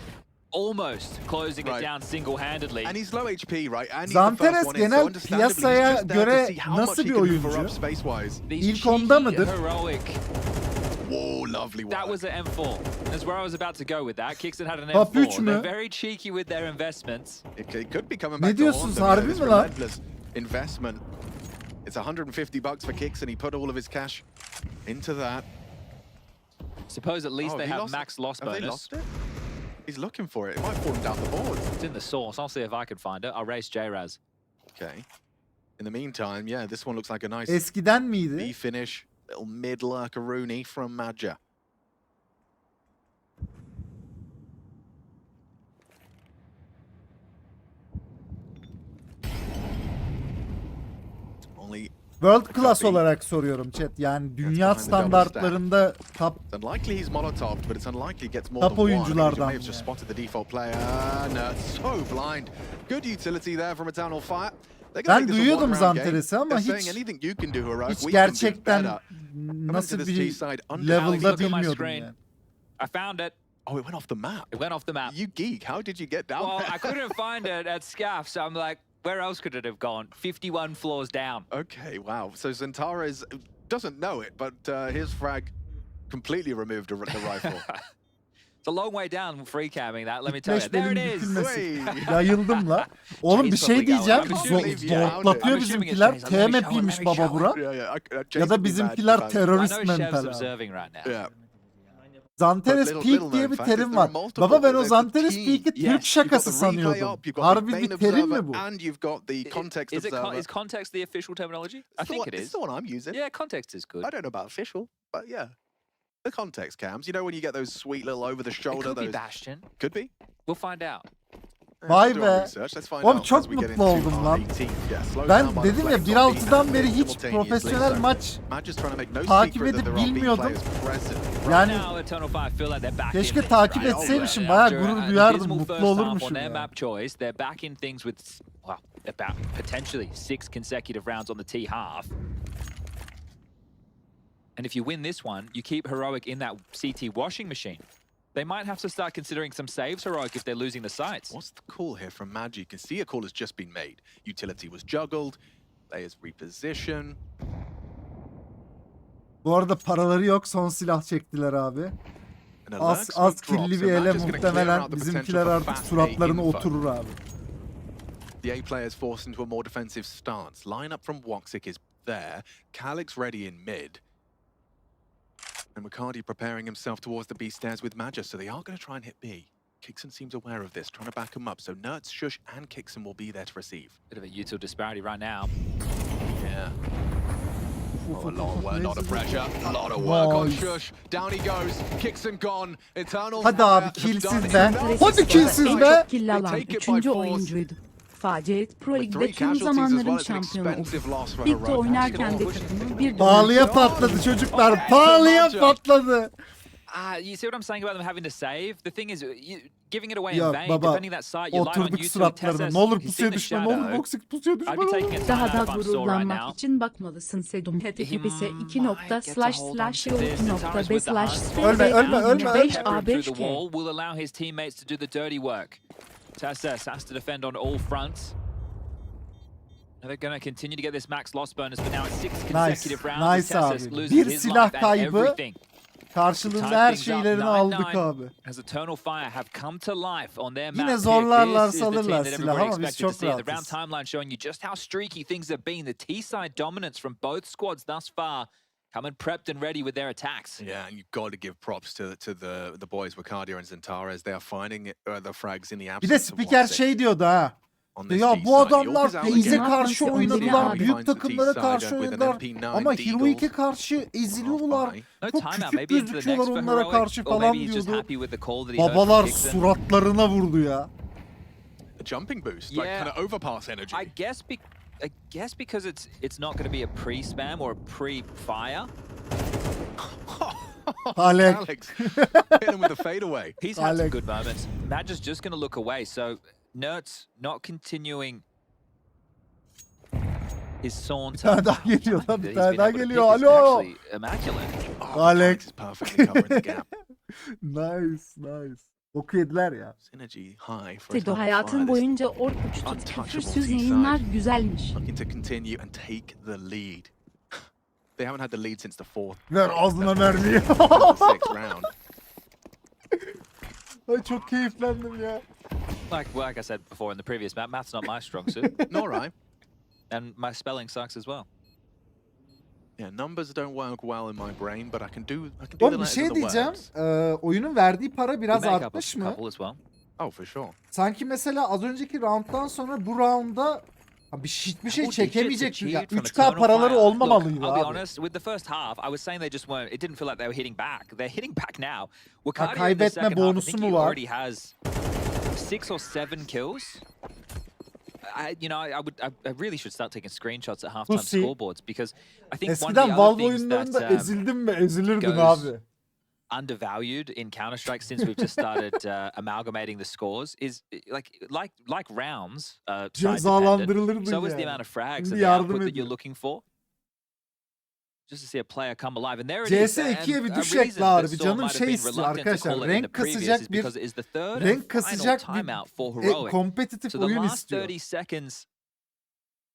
Almost closing it Right. down single-handedly. And he's low HP, right? And he's the Zantares first one in, so genel understandably, he's piyasaya just there to göre see how much nasıl he bir can hoover oyuncu? up space-wise. These İlk onda cheeky, mıdır? Heroic. Whoa, lovely work. That was an M4. That's where I was about to go with that. Kixon had an Top üç M4. mü? They're very cheeky with their investments. It could be coming Ne back to diyorsunuz, haunt them, harbi this mi lan? relentless investment. It's $150 for Kicks, and he put all of his cash into that. Suppose at least Oh, they he have lost max it. loss Have they bonus. lost it? He's looking for it. It might fall him down the board. It's in the source. I'll see if I can find it. I'll race J-Raz. Okay. In the meantime, yeah, this one looks like a nice Eskiden B miydi? finish. Little mid-lurker Rooney from Major. Only World class Tabii. olarak soruyorum chat. Yani dünya behind the double standartlarında top it's unlikely he's molotoved, but it's unlikely he gets more Top than one. I think he oyunculardan may have just ya. spotted the default player. No, so blind. Good utility there from Eternal Fire. They're gonna Ben make this a duyuyordum one-round game. Zanteres'i ama They're saying hiç anything you can do, Heroic, hiç we can do gerçekten better. nasıl this bir T-side under- level'da Alex, look at my bilmiyordum screen. yani. I found it. Oh, it went off the map. It went off the map. You geek. How did you get down Well, there? I couldn't find it at SCAF, so I'm like, where else could it have gone? 51 floors down. Okay, wow. So Zentares doesn't know it, but his frag completely removed the rifle. It's a long way down free camming that, let me tell you. There it Flashbang'in is. bükülmesi. Yayıldım la. Oğlum bir şey diyeceğim. Zorlatıyor bizimkiler. TMP'ymiş baba bura. Ya da bizimkiler terörist I know Chev's mental abi. observing right now. Yeah. Zanteres But Peak little diye known bir fact is terim there are var. multiple. Baba ben o There's Zanteres the Peak'i key. Türk You've got şakası the replay sanıyordum. up, you've got the Harbi main bir terim mi observer, bu? And you've got the context observer. Is context the official terminology? I It's the think one- it It's is. the one I'm using. Yeah, context is good. I don't know about official, but yeah. The context cams. You know when you get those sweet little over the It shoulder, could be those Bastion. could be. We'll find out. Vay We'll do our be. research. Let's find Oğlum out çok as we get mutlu into oldum our lan. 18th. Yeah, slow Ben down by the dedim ya flames on B 1.6'dan and beri hiç simultaneously. profesyonel So maç Mac just trying to make no takip secret that edip there are B bilmiyordum. players present. Yani Now Eternal Fire feel like they're back in keşke things, takip right? etseymişim. yeah. Bayağı After gurur an duyardım. abysmal Mutlu first half on olurmuşum their ya. map choice, they're back in things with, well, about potentially 6 consecutive rounds on the T half. And if you win this one, you keep Heroic in that CT washing machine. They might have to start considering some saves, Heroic, if they're losing the sights. What's the call here from Magi? You can see a call has just been made. Utility was juggled. Players reposition. Bu arada paraları yok. Son silah çektiler abi. And a Az lurk smoke drops, killi so bir ele Magic's gonna clear muhtemelen out the bizimkiler potential for artık fat suratlarına A info. oturur abi. The A players forced into a more defensive stance. Lineup from Woxic is there. Calyx ready in mid. And McCarty preparing himself towards the B stairs with Magus, so they are going to try and hit B. Kixon seems aware of this, trying to back him up, so Nerds, Shush, and Kixon will be there to receive. Bit of a util disparity right now. Yeah. Oh, a lot of work, a lot of pressure, a lot of work on Nice. Shush. Down he goes. Kixon gone. Eternal Hadi Fire abi, have killsiz done it. be. Enough. Hadi killsiz be. Çok kill alan They take it by 3. force. oyuncuydu. Faciet Pro With Lig'de three tüm casualties as zamanların well, it's an şampiyonu oldu. expensive loss for Ligde Heroic. oynarken de takımı bir Pahalıya patladı çocuklar. Pahalıya patladı. You see what I'm saying about them having to save? The thing is, giving it away Ya in vain, baba, defending that site, you lie on oturduk YouTube, suratlarına. Tessus, Ne olur he's pusuya in the düşme. Ne olur shadow. boksik pusuya düşme. I'd be taking a Daha time da out if I'm sore right gururlanmak now. için bakmalısın Sedum. HTTPS He might get to hold on to this. Tentares with the hunt. Ölme. 5 Pepper through the A5K. wall will allow his teammates to do the dirty work. Tessus has to defend on all fronts. Now they're going to continue to get this max loss bonus, but now it's 6 consecutive rounds. Nice Tessus abi. loses Bir his silah life and kaybı. everything. Karşılığında Time her things up. şeylerini 9-9 aldık abi. As Eternal Fire have come to life on their map. Yine pick. zorlarlarsa This is the team alırlar that silah everybody ama biz expected to çok see. The round rahatız. timeline showing you just how streaky things have been. The T-side dominance from both squads thus far, coming prepped and ready with their attacks. Yeah, and you've got to give props to the boys, Wicardia and Zentares. They are finding the frags in the Bir de absence of spiker Woxic şey diyordu ha. on this Ya D bu side. adamlar York is out Faze'e again. karşı Finds oynadılar. the Büyük T takımlara side karşı with an oynadılar. MP9 Ama Deagle. Heroic'e karşı eziliyorlar. No Çok timeout, küçük maybe into the gözüküyorlar next for onlara Heroic. karşı Or falan maybe he's just diyordu. happy with the call that he heard Babalar from Kixon. suratlarına vurdu ya. A jumping boost, like Yeah. kind of overpass energy. I guess because it's not going to be a pre-spam or a pre-fire. Alec. Alex hit him with a fadeaway. He's had some Alex. good moments. Matt is just going to look away. So Nerds not continuing his Bir saunter. tane daha geliyor lan. Bir He's tane been daha able to geliyor. pick is Alo. actually immaculate. Oh, Alex. is perfectly covering the gap. Nice. Boku yediler ya. Synergy high for Sedo Eternal hayatın Fire. boyunca ork uçtu. Untouchable Küfürsüz T-side. yayınlar güzelmiş. Looking to continue and take the lead. They haven't had the lead since the fourth. Ver ağzına mermiyi. Sixth round. Ay çok keyiflendim ya. Like I said before in the previous map, math's not my strong suit, Nor I. and my spelling sucks as well. Yeah, numbers don't work well in my brain, but I can do the Oğlum bir letters şey and the diyeceğim. words. Oyunun verdiği para We biraz make up a artmış mı? couple as well. Oh, for sure. Sanki mesela az önceki rounddan sonra bu rounda hiçbir şey Double digits çekemeyecek. Ya, achieved from 3K Eternal paraları Fire. olmamalıydı Look, I'll be abi. honest, with the first half, I was saying they just weren't, it didn't feel like they were hitting back. They're hitting back now. Wicardia in the kaybetme second half, I bonusu think mu he var? already has 6 or 7 kills. I really should start taking screenshots at halftime Pussy. scoreboards because I think one of the Eskiden other Valve things oyunlarında that ezildin mi ezilirdin goes- abi. undervalued in Counter-Strike since we've just started amalgamating the scores is like rounds side dependent. Cezalandırılırdın So is the yani. amount of frags and Şimdi the yardım output that ediyor. you're looking for. just to see a player come alive. And there it is. CS2'ye bir And a düş reason ekle abi. that Canım Storm might şey have been istiyor reluctant to arkadaşlar. call it in the Renk previous kasacak is bir because it is the third renk and final kasacak timeout for bir Heroic. kompetitif So the oyun last istiyor. 30 seconds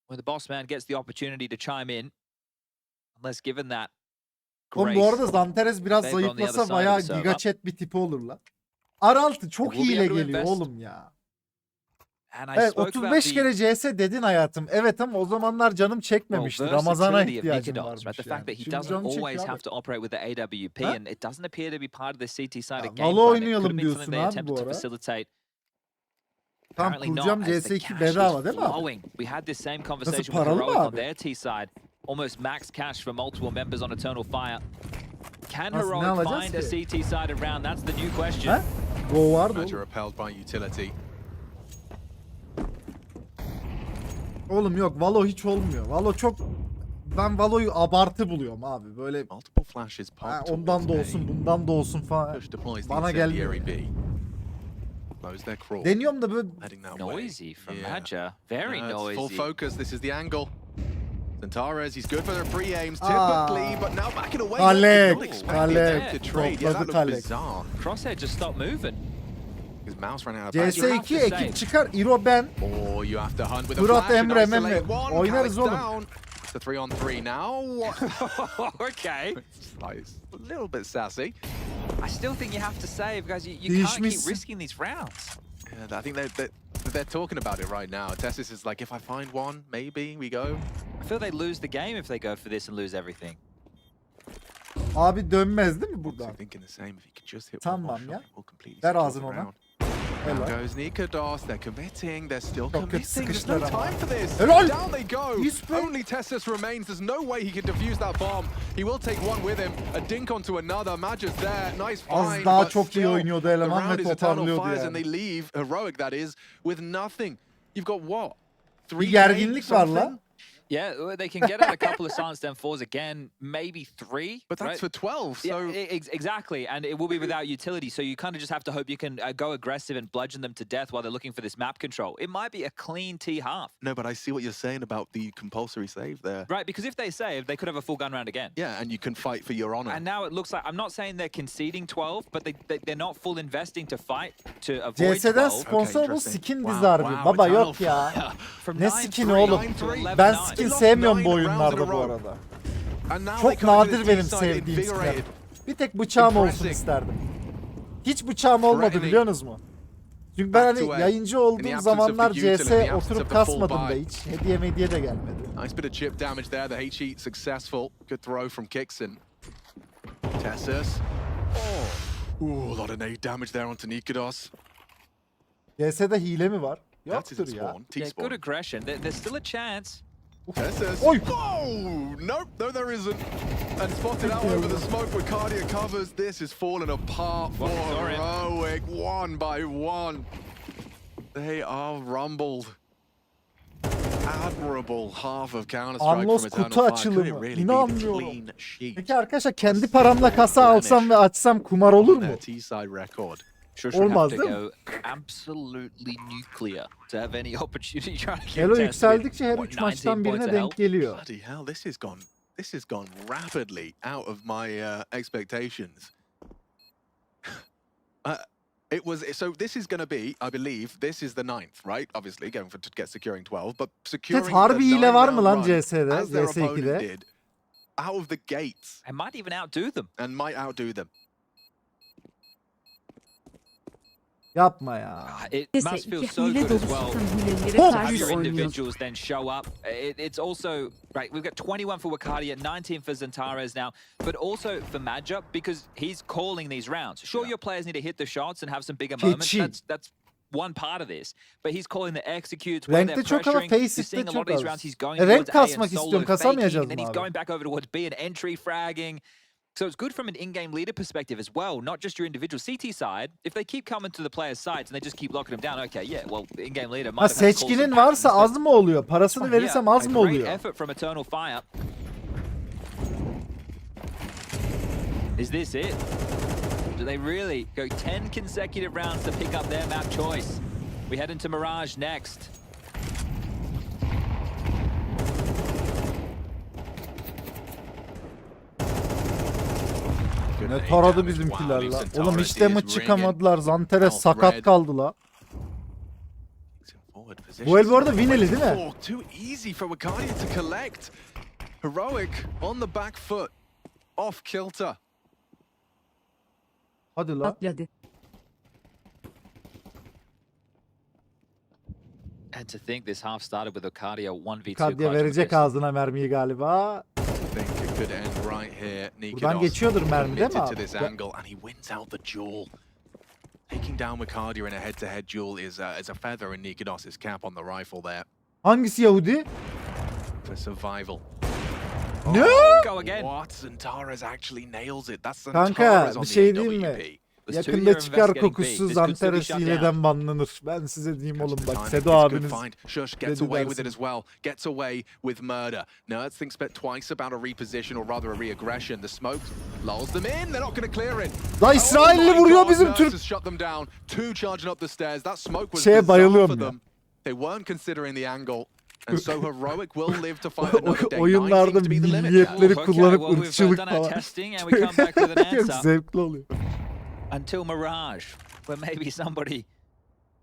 when the boss man gets the opportunity to chime in, unless given that Oğlum grace. bu arada Zanteres biraz They've on the other zayıflasa side of bayağı the server. giga chat bir tipi olur lan. Araltı çok We'll be hile able to geliyor invest. oğlum ya. And I Evet spoke about 35 the kere CS dedin hayatım. Evet ama o zamanlar canım çekmemişti. Ramazana versatility of ihtiyacım Nikodos, varmış right? The yani. fact that he Şimdi doesn't canım always çekiyor have abi. to operate with the AWP, Huh? and it doesn't appear to be part of the CT side Ya, of game Valo plan. It could oynayalım have been something diyorsun they abi attempted bu to ara. facilitate. Tam Apparently not, kuracağım as the CS2 cash bedava is değil mi abi? flowing. We had this same conversation with paralı mı Heroic on abi? their T side. Almost max cash for multiple members on Eternal Fire. Can Nasıl, ne Heroic alacağız find a ki? CT sided round? That's the new question. Ha? Go vardı Major oğlum. repelled by utility. Oğlum yok Valo hiç olmuyor. Valo çok... Ben Valo'yu abartı buluyorum abi. Böyle Multiple flashes ha, popped ondan towards da A. olsun bundan da olsun falan. Push deploys the Bana gelmiyor incendiary yani. B. Close their crawl. Deniyorum da böyle Heading that way. Noisy from Yeah. Major. Very It's full noisy. focus. This is the angle. Zantares, he's good for the pre-aims Ah. typically, but now backing away. Kalek, Not expecting Kalek. them to trade. Yeah, that Topladı looked Kalek. bizarre. Crosshair just stopped moving. His mouse ran out of battery. CS2 You have to ekip say. çıkar. İro ben. Or you have to hunt with a Murat, flash and Emre, isolate Mehmet. one. Oynarız Kalek oğlum. down. It's a 3-on-3 now. Okay. It's a little bit sassy. I still think you have to save, guys. You can't Değişmişsin. keep risking these rounds. Yeah, I think they're talking about it right now. Tessis is like, if I find one, maybe we go. I feel they lose the game if they go for this and lose everything. Abi dönmez değil mi Also buradan? thinking the same. If he could just hit one more Tamam shot, ya. it will completely Ver secure ağzını the ona. round. Down Helal. goes Nikodos. They're committing. They're still Çok kötü committing. There's no sıkıştılar ama. time for this. Helal. Down they go. İyi spray. Only Tessus remains. There's no way he can defuse that bomb. He will take one with him. A dink onto another. Major's there. Nice Az find. daha but çok iyi still, oynuyordu the eleman round ve is eternal toparlıyordu fires yani. and they leave, heroic that is, with nothing. You've got what? Bir gerginlik var la. Yeah, they can get out a couple of silence down fours again, maybe 3. But that's right? for 12, so... Yeah, exactly, and it will be without utility, so you kind of just have to hope you can go aggressive and bludgeon them to death while they're looking for this map control. It might be a clean T-half. No, but I see what you're saying about the compulsory save there. Right, because if they save, they could have a full gun round again. Yeah, and you can fight for your honor. And now it looks like, I'm not saying they're conceding 12, but they're not full investing to fight to avoid CS'den 12. sponsor bu interesting. skin Wow, dizi harbi. wow, Baba Eternal yok ya. Fire. From Ne 9-3 skin oğlum? to 11-9. Ben skin They lost sevmiyorum bu 9 rounds in a oyunlarda bu row. arada. And now Çok they come to nadir this benim T-side sevdiğim skinler. invigorated. Bir tek bıçağım olsun Impressive. isterdim. Hiç bıçağım olmadı Threatening. biliyorsunuz mu? Çünkü ben Back to hani A. yayıncı In the olduğum absence zamanlar of the util, in the CS absence oturup of the full kasmadım da buy. hiç. Hediye de gelmedi. Nice bit of chip damage there. The H-Heat successful. Good throw from Kixon. Tessus. Oh. Ooh, a lot of nade damage there onto Nikodos. CS'de hile mi var? That is Yoktur a ya. spawn. Yeah, good T-spawn. aggression. There's still a chance. Tessus. Oy. Whoa! Nope, no there isn't. And spotted out over the smoke where Cardia covers. This is falling apart for sorry. Heroic, one by one. They are rumbled. Admirable half of Counter-Strike Anlos from Eternal kutu Fire. açılımı. Could it really be the İnanmıyorum. clean sheet? Peki arkadaşlar kendi paramla kasa alsam ve açsam kumar olur mu? Their T-side record. Sure Olmaz have to değil mi? go absolutely nuclear to have any opportunity trying to get Elo tested. yükseldikçe her What, 3 maçtan 19 birine points of denk help? geliyor. Bloody hell, this has gone rapidly out of my expectations. It was so. This is going to be, I believe, this is the 9th, right? Obviously, going for to get securing 12, but securing Tet harbi the hile var mı 9-round lan run, CS'de, as their CS2'de? opponent did, out of the gates, I might even outdo them. and might outdo them. Yapma ya. It CS2 must feel so hile good dolu as well tutan hilelere to have karşı your oynuyor. individuals then show up. It's also, right, we've got 21 for Wakadia, 19 for Zantares now, but also for Major, because he's calling these rounds. Sure, your players need to hit the shots and have some bigger moments. Keçi. That's one part of this. But he's calling the executes, where they're Renkte çok ama pressuring. You're Faceit seeing de a lot çok of these az. rounds he's going Renk towards A and kasmak solo istiyorum, faking, kasamayacağız and then mı he's abi? going back over towards B and entry fragging. So it's good from an in-game leader perspective as well, not just your individual CT side. If they keep coming to the players' sides and they just keep locking them down, okay, yeah, well, the in-game leader Ha might have had to call some seçkinin varsa actions, az mı oluyor? Parasını but verirsem yeah, az a mı great oluyor? effort from Eternal Fire. Is this it? Do they really go 10 consecutive rounds to pick up their map choice? We head into Mirage next. couldn't Ne aim taradı damage bizimkiler while la. Zantares Oğlum hiç de mi is çıkamadılar? Zantares Health sakat red. kaldı la. forward Bu position. el bu arada win eli değil mi? Oh, too easy for Wicardia to collect. Heroic on the back foot. Off kilter. Hadi la. Atladı. And to think this half started with Wicardia 1v2. Kadya verecek ağzına mermiyi galiba. I think it could end right here. Buradan geçiyordur mermi değil mi committed to abi? this angle and he wins out the duel. Taking down Wicardia in a head-to-head duel is a feather in Nikodos's cap on the rifle there Hangisi Yahudi? for survival. Ne? Go again. What? Zantares actually nails it. That's Kanka, Zantares on bir the şey diyeyim mi? AWP. Yakında çıkar kokusu Zantares hileden banlanır. Ben size diyeyim oğlum bak. Time. Sedo It's good abiniz. find. Shush gets dedi away with it dersin. as well. Gets away with murder. Nerds thinks bet twice about a reposition or rather a re-aggression. The smoke lulls them in. They're not going to clear it. La İsrailli vuruyor God, bizim Nerds Türk. has shut them down. Two charging up the stairs. That smoke was Şeye bizarre bayılıyorum for ya. them. They weren't considering the angle. And so Heroic will live to fight another day. Oyunlarda 19 to be the limit. milliyetleri Oh, okay, kullanıp well, we've, ırkçılık done our falan. testing and we come back with an Çok answer. zevkli oluyor. Until Mirage, where maybe somebody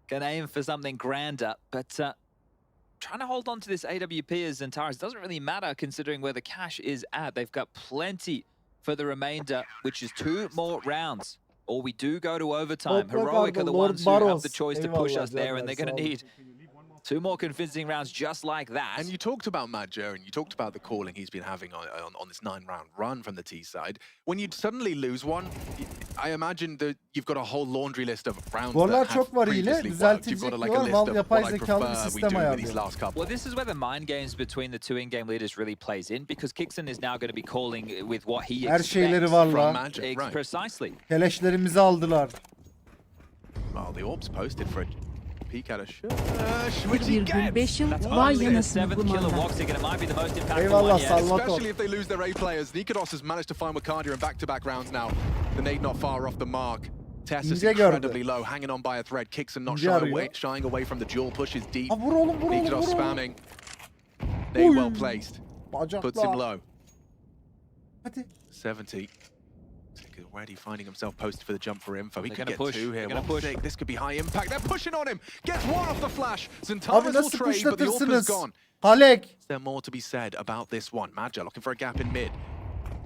can aim for something grander. But trying to hold on to this AWP as Zantares doesn't really matter considering where the cash is at. They've got plenty for the remainder, which is 2 more rounds. Or we do go to overtime. Toprak Heroic are Arda, the Lord ones who have Barros. the choice to push us there, and they're going to need 2 more convincing rounds just like that. And you talked about Major and you talked about the calling he's been having on this 9-round run from the T side. When you suddenly lose one, I imagine that you've got a whole laundry list of rounds Goller that have çok var yine. previously worked. You've Düzeltilecek got like a diyorlar. list Val of yapay what I zekalı bir prefer we sistem do with these ayarlıyor. last couple. Well, this is where the mind games between the 2 in-game leaders really plays in, because Kixon is now going to be calling with what he Her expects. şeyleri var From la. Magic, right. Precisely. Keleşlerimizi aldılar. Well, the orb's posted for a peek at a shush, which he gets. 1,5 yıl That's vay only the anasını 7th kill of kumanda. Woxic, and it might be the most impactful Eyvallah, one yet. Salvatore. Especially if they lose their A players. Nikodos has managed to find Wicardia in back-to-back rounds now. The nade not far off the mark. Tessa's İnce incredibly gördü. low, hanging on by a thread. Kixon not İnce shying arıyor. away from the duel, pushes deep. Ha vur oğlum vur oğlum Nikodos vur oğlum. spamming. Nade Uy. well placed. Puts him Bacakla. low. Hadi. 70. Already finding himself posted for the jump for info. He They're could gonna get push. 2 here. They're gonna 1 push. sick. This could be high impact. They're pushing on him. Gets 1 off the flash. Abi Zantares will nasıl trade, but the orb is kuşlatırsınız? gone. Halek. Is there more to be said about this one? Major looking for a gap in mid.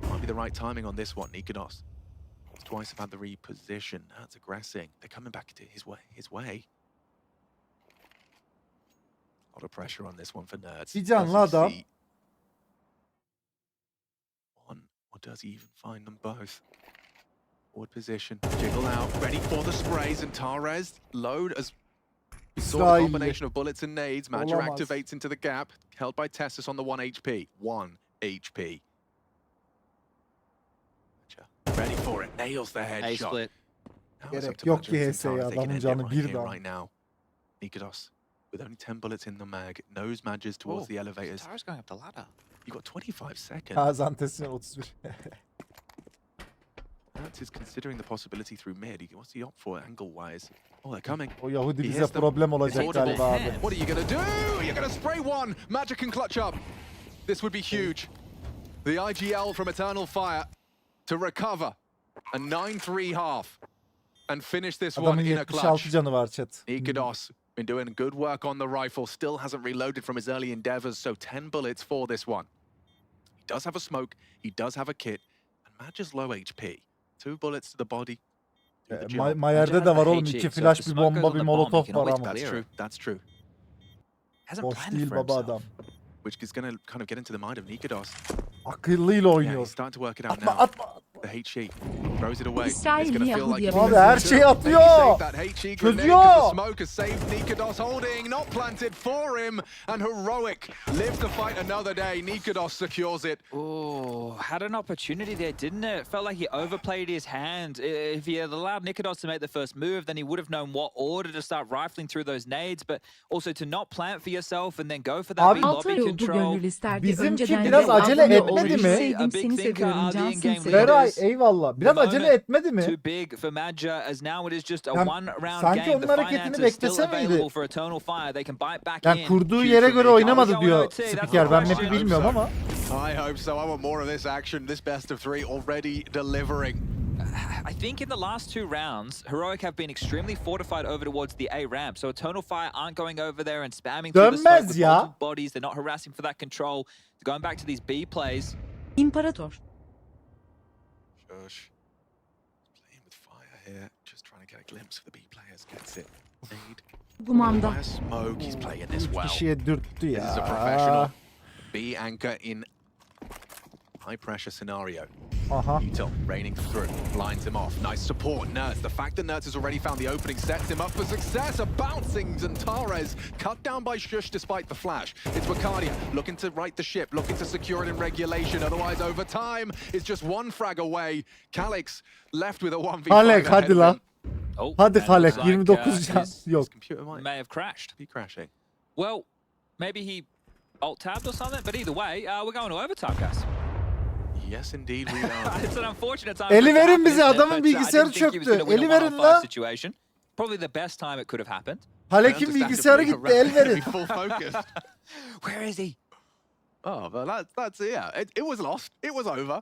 Might be the right timing on this one. Nikodos. It's twice about the reposition. That's aggressing. They're coming back to his way. A lot of pressure on this one for Nerds. Bir canlı Does he adam. see one, or does he even find them both? Forward position. Jiggle out. Ready for the sprays. And Zantares load as we saw the İsrailli. combination of bullets and nades. Major Olamaz. activates into the gap. Held by Tessus on the 1 HP. 1 HP. Major ready for it. Nails the A headshot. split. Now it's up Gerek to yok Major ki and HS'ye, Zantares. They can adamın end it canı right bir here, daha. right now. Nikodos with only 10 bullets in the mag. Knows Major's towards Oh, the elevators. Zantares going up the ladder. You got 25 seconds. Ha Zantes'in 31. Nerds is considering the possibility through mid. What's he opt for angle-wise? Oh, they're coming. O Yahudi He bize hits them. problem It's olacak audible. galiba abi. What are you going to do? You're going to spray 1. Magic can clutch up. This would be huge. The IGL from Eternal Fire to recover a 9-3 half and finish this one Adamın in a 76 clutch. canı var chat. Nikodos been doing good work on the rifle. Still hasn't reloaded from his early endeavors, so 10 bullets for this one. He does have a smoke. He does have a kit. And Major's low HP. 2 bullets to the body. Do the job. Mayer'de de var oğlum. HE, 2 so flash, if the bir smoke bomba, goes bir on the bomb, molotof you can var always ama. That's clear true. it. That's true. Hasn't Boş planned değil for baba himself. adam. Which is going to kind of get into the mind of Nikodos. Akıllıyla Yeah, oynuyor. he's starting to work it out Atma now. atma. The HE throws it away. It's İsrail going to feel like Yahudi'ye Abi her şeyi atıyor. that HE grenade Çözüyor. 'cause the smoke has saved Nikodos holding, not planted for him, and Heroic lives to fight another day. Nikodos secures it. Oh, had an opportunity there, didn't it? Felt like he overplayed his hand. If he had allowed Nikodos to make the first move, then he would have known what order to start rifling through those nades, but also to not plant for yourself and then go for that Abi- big lobby Altı yoldu control. gönül isterdi. Bizimki Önceden biraz de acele abone etmedi olmayı mi? sevdim, A big seni thinker seviyorum are the cansın in-game seni. leaders. Feray eyvallah. Biraz The acele moment etmedi mi? Too big for Major, as now it is just a Yani one-round sanki game. onun The hareketini finances still beklese miydi? available for Eternal Fire. They can bite back Yani in. kurduğu Huge yere for göre me. oynamadı Going diyor OT, that's spiker. the Ben question. map'i bilmiyorum ama. I hope so. I want more of this action. This best of 3 already delivering. I think in the last 2 rounds, Heroic have been extremely fortified over towards the A ramp. So Eternal Fire aren't going over there and spamming through the smoke Dönmez with ya. multiple bodies. They're not harassing for that control. They're going back to these B plays. İmparator. Shush. Playing with fire here. Just trying to get a glimpse of the B players. Gets it. Need. Gumanda. Fire smoke. He's playing this well. Kişiye dürttü This is a ya. professional. B anchor in high pressure scenario. Aha. Beetle raining through, blinds him off. Nice support, Nerds. The fact that Nerds has already found the opening sets him up for success. A bouncing Zantares cut down by Shush despite the flash. It's Bacardia looking to right the ship, looking to secure it in regulation. Otherwise, over time, it's just one frag away. Calyx left with a 1v5. Halek hadi ahead of lan. him. Oh, Hadi and it Halek looks like, 29 can. his Yok. Computer might may have crashed. be crashing. Well, maybe he alt-tabbed or something. But either way, we're going to overtime, guys. Yes, indeed, we are. It's an unfortunate time. Eli for it to verin bize, happen, adamın but, bilgisayarı I didn't think he was çöktü. gonna win a Eli verin one-on-five lan. situation. Probably the best time it could have happened. Halek'in bilgisayarı gitti, el verin. Full focus. Where is he? Oh, but that's yeah. It was lost. It was over.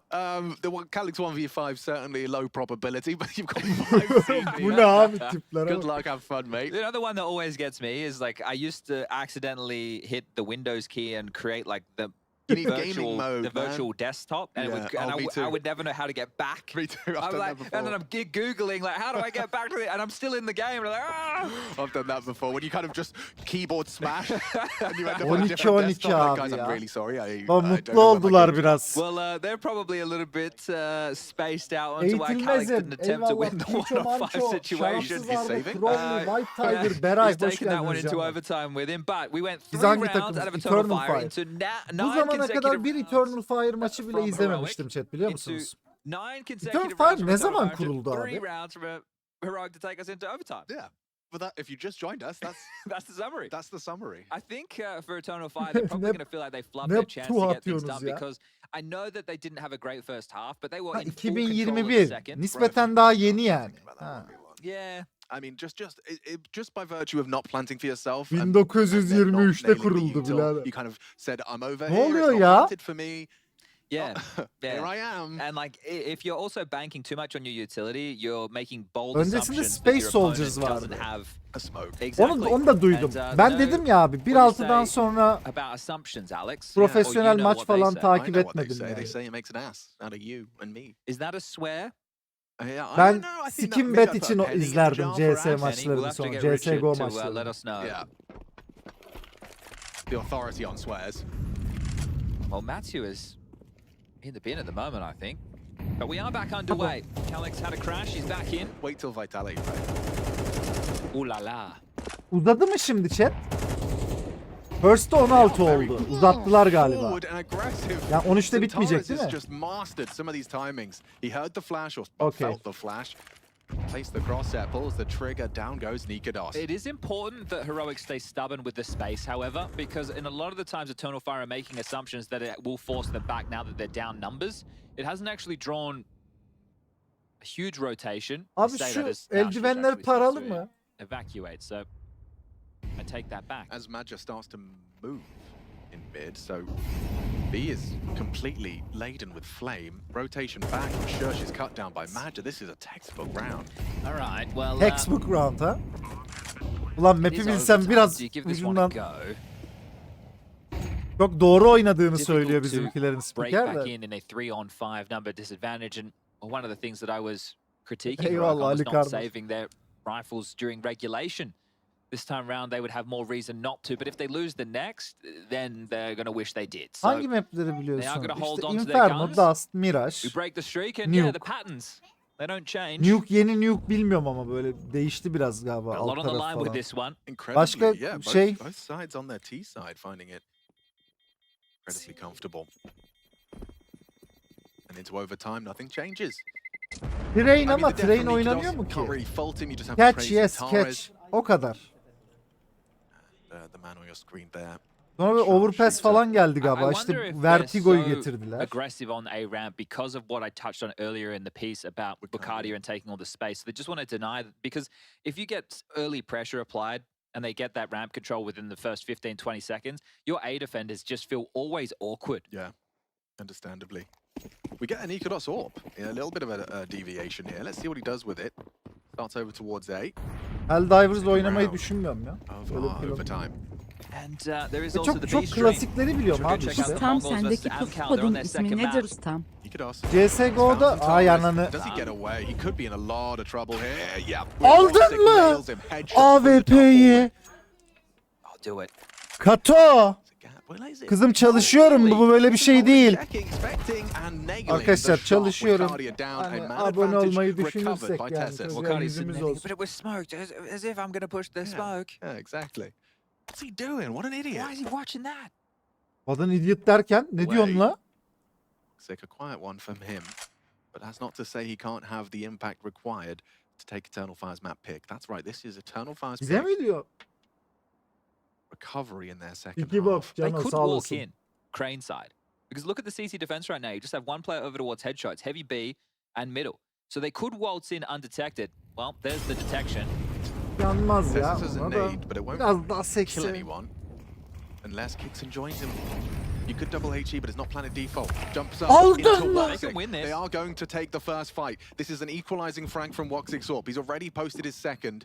The Calyx 1v5 certainly low probability, but you've got 5 teams Bu here. ne abi tiplere Good bak. luck, have fun, mate. You know, the one that always gets me is like I used to accidentally hit the Windows key and create like the You need gaming mode, the virtual desktop, and, Yeah. it would, and Oh, me I too. would never know how to get back. Me too. I've I'm done like, that before. and then I'm googling like, how do I get back to it? And I'm still in the game. And I'm like, ah! I've done that before. When you kind of just keyboard smash and you end up 12, on a different 12 desktop. Like, guys, abi ya. I'm really sorry. I Lan don't know mutlu what my oldular game- biraz. Well, they're probably a little bit spaced out onto why Calyx Eğitilmezim. didn't attempt to Eyvallah. win the Chicho 1-5 Manço. situation. Şanssız Arda. saving. Crowley, White Tiger, Yeah, Beray. he's Hoş taken that one geldiniz into canım. overtime with him, but we went 3 Biz hangi rounds out of takımız? Eternal Eternal Fire Fire. into Bu 9 zamana kadar consecutive bir rounds. Eternal Fire maçı bile from izlememiştim Heroic chat biliyor into musunuz? 9 consecutive Fire rounds from ne Eternal zaman Fire to kuruldu 3 abi? rounds from a Heroic to take us into overtime. Yeah. But that, if you just joined us, That's the summary. that's the summary. I think for Eternal Fire, they're probably Ne- going to feel like they flubbed ne their chance to get things atıyorsunuz done ya? because I know that they didn't have a great first half, but they were Ha, in full control of the 2021. second. Nispeten daha yeni yani. About that Ha. 1v1. Yeah. I mean, just by virtue of not planting for yourself. 1923'te kuruldu birader. You kind of said, I'm over Ne here. oluyor It's not ya? planted for me. Yeah. Here yeah. I am. And like, if you're also banking too much on your utility, you're making bold Öncesinde assumptions Space that your Soldiers opponent doesn't vardı. have. A smoke. Exactly. Onu da duydum. And, Ben know dedim ya abi what you 1.6'dan say sonra about assumptions, Alex. profesyonel Or you know maç what they falan say. I takip know what they etmedim say. They yani. say it makes an ass out of you and me. Is that a swear? Yeah, I Ben don't know. I think that skin maybe bet I'd put a için penny in the izlerdim jar for CS ass. Penny, we'll maçlarını have to sonra. get Richard CSGO to let maçlarını. us know. Yeah. The authority on swears. Well, Matthew is in the bin at the moment, I think. But we are back underway. Calyx had a crash. He's back in. Wait till Vitality. Ooh la la. Uzadı mı şimdi chat? First'te 16 oldu. Uzattılar galiba. Forward and aggressive. Ya 13'te bitmeyecek Zantares değil has mi? just mastered some of these timings. He heard the flash or Okay. felt the flash. Placed the crosshair, pulls the trigger, down goes Nikados. It is important that Heroic stay stubborn with the space, however, because in a lot of the times Eternal Fire are making assumptions that it will force them back now that they're down numbers. It hasn't actually drawn a huge rotation. I Abi say şu that as now Shush eldivenler actually starts paralı to mı? evacuate, so I take that back. As Maja starts to move in mid, so B is completely laden with flame. Rotation back, and Shush is cut down by Maja. This is a textbook round. All right, well, Textbook round ha? Ulan it map'i is bilsem overtime. biraz Do you give this one a ucundan go? çok doğru oynadığını Difficult söylüyor to bizimkilerin break spiker back de. in a 3-on-5 number disadvantage, and one of the things that I was critiquing Eyvallah, Heroic on was Ali not kardeş. saving their rifles during regulation. This time round, they would have more reason not to, but if they lose the next, then they're going to wish they did. So Hangi mapleri they biliyorsun? are gonna hold İşte on to their Inferno, guns. Dust, Mirage. we break the streak, and yeah, Nuke. the patterns, they don't change. Nuke yeni Nuke bilmiyorum ama böyle değişti biraz galiba A alt lot on the taraf line with falan. this one. Incredibly, Başka yeah, şey- both sides on their T side finding it incredibly comfortable. And into overtime, nothing changes. Train I mean, ama the Train definitely oynanıyor Nikados mu can't ki? really fault him. You just have to Catch praise yes Zantares. catch. O kadar. The man on your screen there. Sonra bir Sharp overpass shooter. falan geldi I galiba. wonder İşte if Vertigo'yu they're so getirdiler. aggressive on A ramp because of what I touched on earlier in the piece about Bacardi. Bacardi and taking all the space. They just want to deny that, because if you get early pressure applied and they get that ramp control within the first 15, 20 seconds, your A defenders just feel always awkward. Yeah, understandably. We get an Ikaros Orb. Yeah, a little bit of a deviation here. Let's see what he does with it. Starts over towards A. Helldivers oynamayı düşünmüyorum ya. Öyle bir plan. Overtime. And there is Ve also çok the çok B stream. klasikleri biliyorum abi Check işte. out Ustam Mongols versus sendeki Amcal, puf they're on kodun their ismi second nedir map. ustam? Ikaros. CSGO'da ay ananı. Does he get away? He could be in a lot of trouble here. Yeah. Aldın mı? AWP'yi. I'll do it. Kato. Kızım çalışıyorum. Bu böyle bir şey değil. Arkadaşlar çalışıyorum. Hani abone olmayı düşünürsek yani. Çocuğa yüzümüz olsun. But it was smoked, as if I'm gonna push the smoke. Yeah, exactly. What's he doing? What an idiot. Why is he watching that? Kadın idiot derken ne diyorsun la? Looks like a quiet one from him. But that's not to say he can't have the impact required to take Eternal Fire's map pick. That's right, this is Eternal Fire's Bize pick. mi diyor? Recovery in their second İki bok half. They canım could sağ walk olasın. in, crane side. Because look at the CC defense right now. You just have one player over towards headshots, heavy B and middle. So they could waltz in undetected. Well, there's the detection. Yanmaz ya. This is a Ona da nade, but it won't biraz daha kill seksi. anyone unless Kixon joins him. You could double HE, but it's not planted default. Jumps up Aldın into mı? Woxic. They can win this. They are going to take the first fight. This is an equalizing frank from Woxic's Orb. He's already posted his second.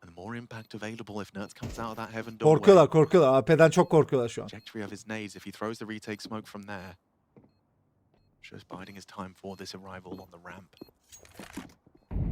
And more impact available if Nerds comes out of that heaven doorway. Korkuyorlar. AP'den çok korkuyorlar şu an. Trajectory of his nades if he throws the retake smoke from there. Just biding his time for this arrival on the ramp.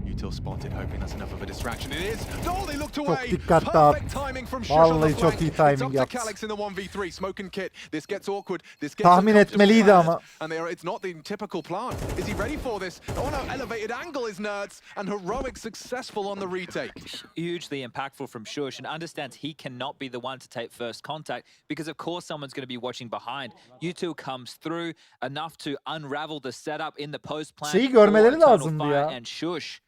Util spotted, hoping that's enough of a distraction. It is. Oh, they looked away. dikkatli abi. Perfect timing from Shush on the Vallahi çok flank. iyi It's timing up to yaptı. Calyx in the 1v3. Smoke and kit. This gets awkward. This gets Tahmin uncomfortable etmeliydi for Nerds. ama. And it's not the typical plan. Is he ready for this? On an elevated angle is Nerds. And heroic successful on the retake. Hugely impactful from Shush and understands he cannot be the one to take first contact because of course someone's going to be watching behind. U2 comes through enough to unravel the setup in the post plan. Şeyi görmeleri for Eternal lazımdı Fire ya. And Shush,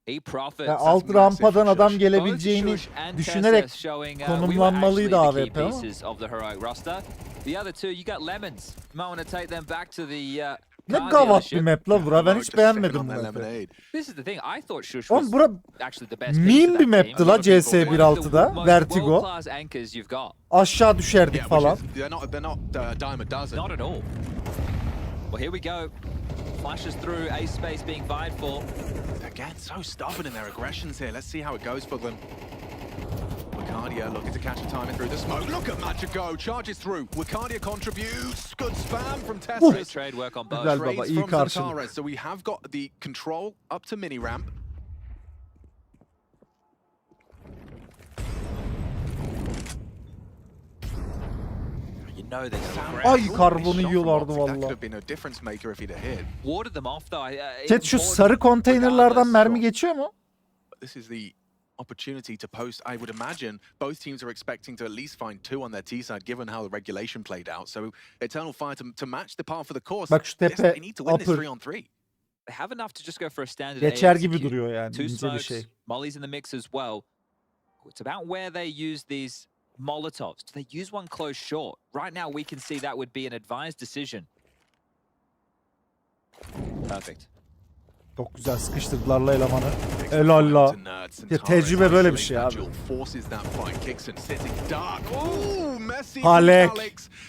he profits. Ya alt rampadan adam Both gelebileceğini Shush and düşünerek Tessa showing, konumlanmalıydı we were actually AWP the key ama. pieces of the heroic roster. The other two, you got Lemons. Might want to take them back to the Ne car gavat bir dealership. map la bura. Ben Remote hiç just beğenmedim sipping bu on their map'i. lemonade. This is the thing. I thought Shush Oğlum was bura actually the best pick meme for bir that map'ti team. la CS One of the 1.6'da. most Vertigo. world-class anchors you've got. Aşağı düşerdik Yeah, falan. which is, they're not dime a dozen. Not at all. Well, here we go. Flashes through, A space being vied for. Again, so stubborn in their aggressions here. Let's see how it goes for them. Wicardia looking to catch the timing through the smoke. Look at Maçı go. Charges through. Wicardia contributes. Good spam from Great Tessa. trade work on both. Güzel baba, Trades iyi from karşılık. Zentares. So we have got the control up to mini ramp. You know they're going Ay to karbonu yiyorlardı That could valla. have been a difference maker if he'd have hit. warded them off though. Chat şu sarı konteynerlardan mermi geçiyor mu? But this is the opportunity to post. I would imagine both teams are expecting to at least find two on their T side, given how the regulation played out. So Eternal Fire to match the par for the course. Bak şu Yes, tepe they need to win this upper 3-on-3. They have enough to just go for a standard. geçer A gibi execute. duruyor yani. Two İnce bir smokes, şey. Molly's in the mix as well. It's about where they use these Molotovs. Do they use one close short? Right now we can see that would be an advised decision. Perfect. Çok güzel sıkıştırdılar la elemanı. Helal la. Ya tecrübe böyle bir şey abi. Kalek.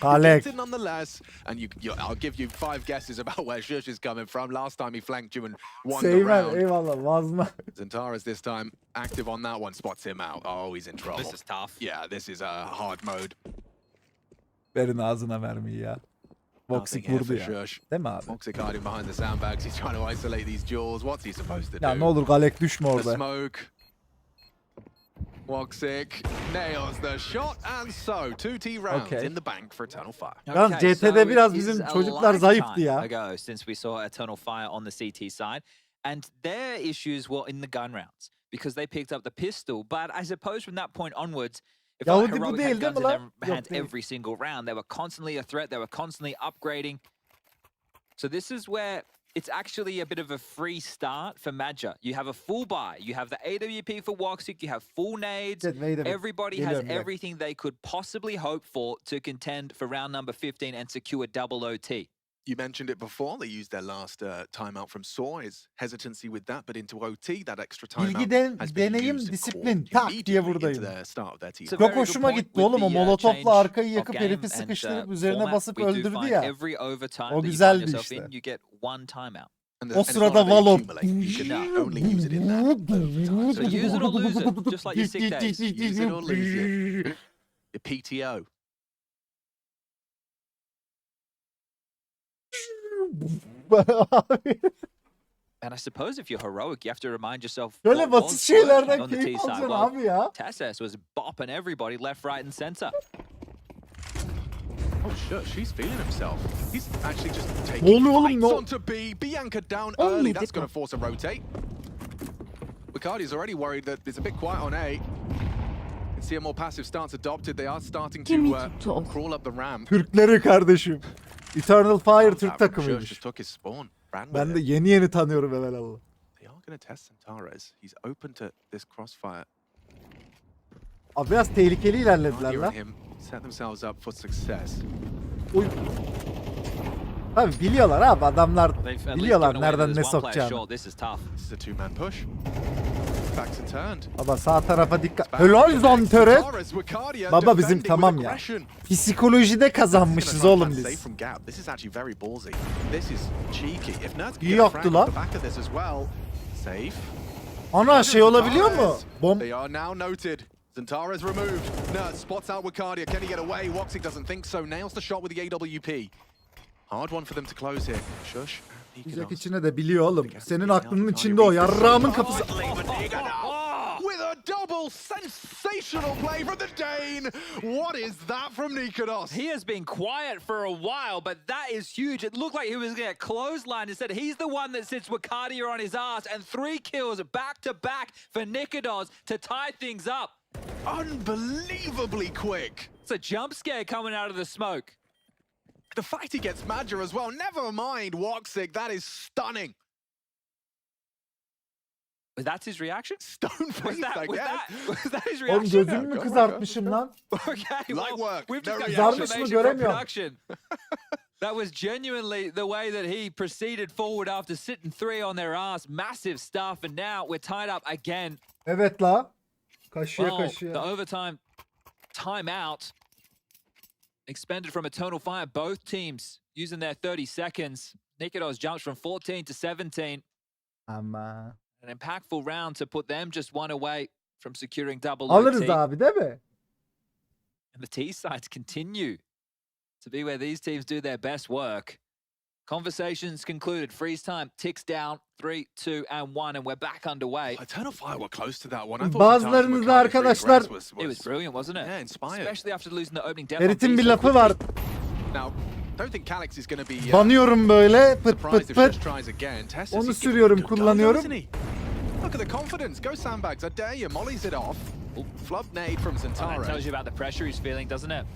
Kalek. I'll give you 5 guesses about where Shush is coming from. Last time he flanked you and won the Seymen round. eyvallah vazma. Zentares this time active on that one, spots him out. Oh, he's in trouble. This is tough. Yeah, this is a hard mode. Verin ağzına mermiyi ya. Nothing Voxic here vurdu for ya. Shush. Değil mi abi? Voxic hiding behind the sandbags. He's trying to isolate these jewels. What's he supposed to do? Ya ne olur Galek düşme The orada. smoke. Voxic nails the shot, and so 2T rounds Okay. in the bank for Eternal Fire. Yalnız Okay, CT'de so biraz it bizim is a çocuklar zayıftı ya. lifetime ago since we saw Eternal Fire on the CT side, and their issues were in the gun rounds because they picked up the pistol. But I suppose from that point onwards, it felt like Yahudi bu Heroic değil had değil guns mi in lan? their Yok hands değil. every single round. They were constantly a threat. They were constantly upgrading. So this is where it's actually a bit of a free start for Major. You have a full buy. You have the AWP for Woxic. You have full nades. Evet, wait a minute. Everybody has Geliyorum bir dakika. everything they could possibly hope for to contend for round number 15 and secure double OT. You mentioned it before. They used their last timeout from Saw. His hesitancy with that, but into OT, that extra timeout Bilgi, has been deneyim, used disiplin. core Tak diye immediately buradayım. into the start of their team. It's a Çok very good hoşuma point gitti oğlum o with the, molotofla change arkayı of yakıp game herifi and, sıkıştırıp üzerine format. basıp We do öldürdü find ya. every overtime O that you find güzeldi yourself işte. in, you get one timeout. And O it's sırada not that they Valor. accumulate. You can only use it in that overtime. So use it or lose it, just like your sick days. Use it or lose it. Your PTO. Abi, And I suppose if you're heroic, you have to remind yourself Böyle what basit was şeylerden working on the T keyif side. alacaksın Well, abi ya. Tesses was bopping everybody left, right, and center. Oh, shush, he's feeling himself. He's actually just Ne taking oluyor oğlum? fights Ne? onto B. B anchored down Oğlum, early. ne That's dedi going to force a rotate. Bacardi's already worried that it's a bit quiet on A. You can see a more passive stance adopted. They are starting to Kimi tuttu o? crawl up the ramp. Türkleri kardeşim. Eternal Fire Türk That from Shush takımıymış. just took his spawn. Ran with Ben de it. yeni tanıyorum evelallah. They are going to test Centaurus. He's open to this crossfire. Abi biraz tehlikeli ilerlediler Argue lan. and him set themselves up for success. Uy. Tabii biliyorlar abi adamlar They've at least biliyorlar given away that nereden ne there's one player sokacağını. short. This is tough. This is a two-man push. Backs and turned. Baba sağ tarafa dikkat. Helal Zantere. Centaurus, Wicardia Baba bizim defending tamam with ya. aggression. Psikolojide kazanmışız oğlum biz. This is actually very ballsy. This is cheeky. If Nerds can İyi get a yaptı frag lan. off the back of this as well. Safe. Ana şey olabiliyor mu? Bom. They are now noted. Zantara's removed. Nerds spots out Wicardia. Can he get away? Woxic doesn't think so. Nails the shot with the AWP. Hard one for them to close here. Shush. Diyecek içine de biliyor oğlum. Senin aklının içinde o yarrağımın kapısı. With a double sensational play from the Dane. What is that from Nikodos? He has been quiet for a while, but that is huge. It looked like he was going to clothesline. Instead, he's the one that sits Wicardia on his ass, and 3 kills back to back for Nikodos to tie things up. Unbelievably quick. It's a jump scare coming out of the smoke. The fact he gets Major as well. Never mind Woxic. That is stunning. That's his reaction? Stone Was face, that, I was guess. that, was that his Oğlum reaction? gözümü mü Go, kızartmışım go. lan? Okay, Light well, work, we've no just got reaction. Kızarmış mı confirmation from göremiyorum. production. That was genuinely the way that he proceeded forward after sitting 3 on their ass. Massive stuff, and now we're tied up again. Evet la. Kaşıya Well, the kaşıya. overtime timeout expended from Eternal Fire. Both teams using their 30 seconds. Nikodos jumps from 14 to 17. Ama. An impactful round to put them just one away from securing double Alırız OT. abi değil mi? And the T sides continue to be where these teams do their best work. Conversations concluded. Freeze time ticks down. 3, 2, and 1, and we're back underway. Eternal Fire were close to that one. I thought Bazılarınız da arkadaşlar It was brilliant, wasn't it? Yeah, inspired. Especially after losing the opening death on Ferit'in B bir so lafı quickly. var. Now, don't think Calyx is going to be Banıyorum böyle pıt surprised pıt if pıt. Shush tries again. Tess Onu is- he's sürüyorum, giving it a go, kullanıyorum. isn't he? Look at the confidence. Go sandbags. I dare you. Mollies it off. Flub nade from Well, that Zantara. tells you about the pressure he's feeling, doesn't it?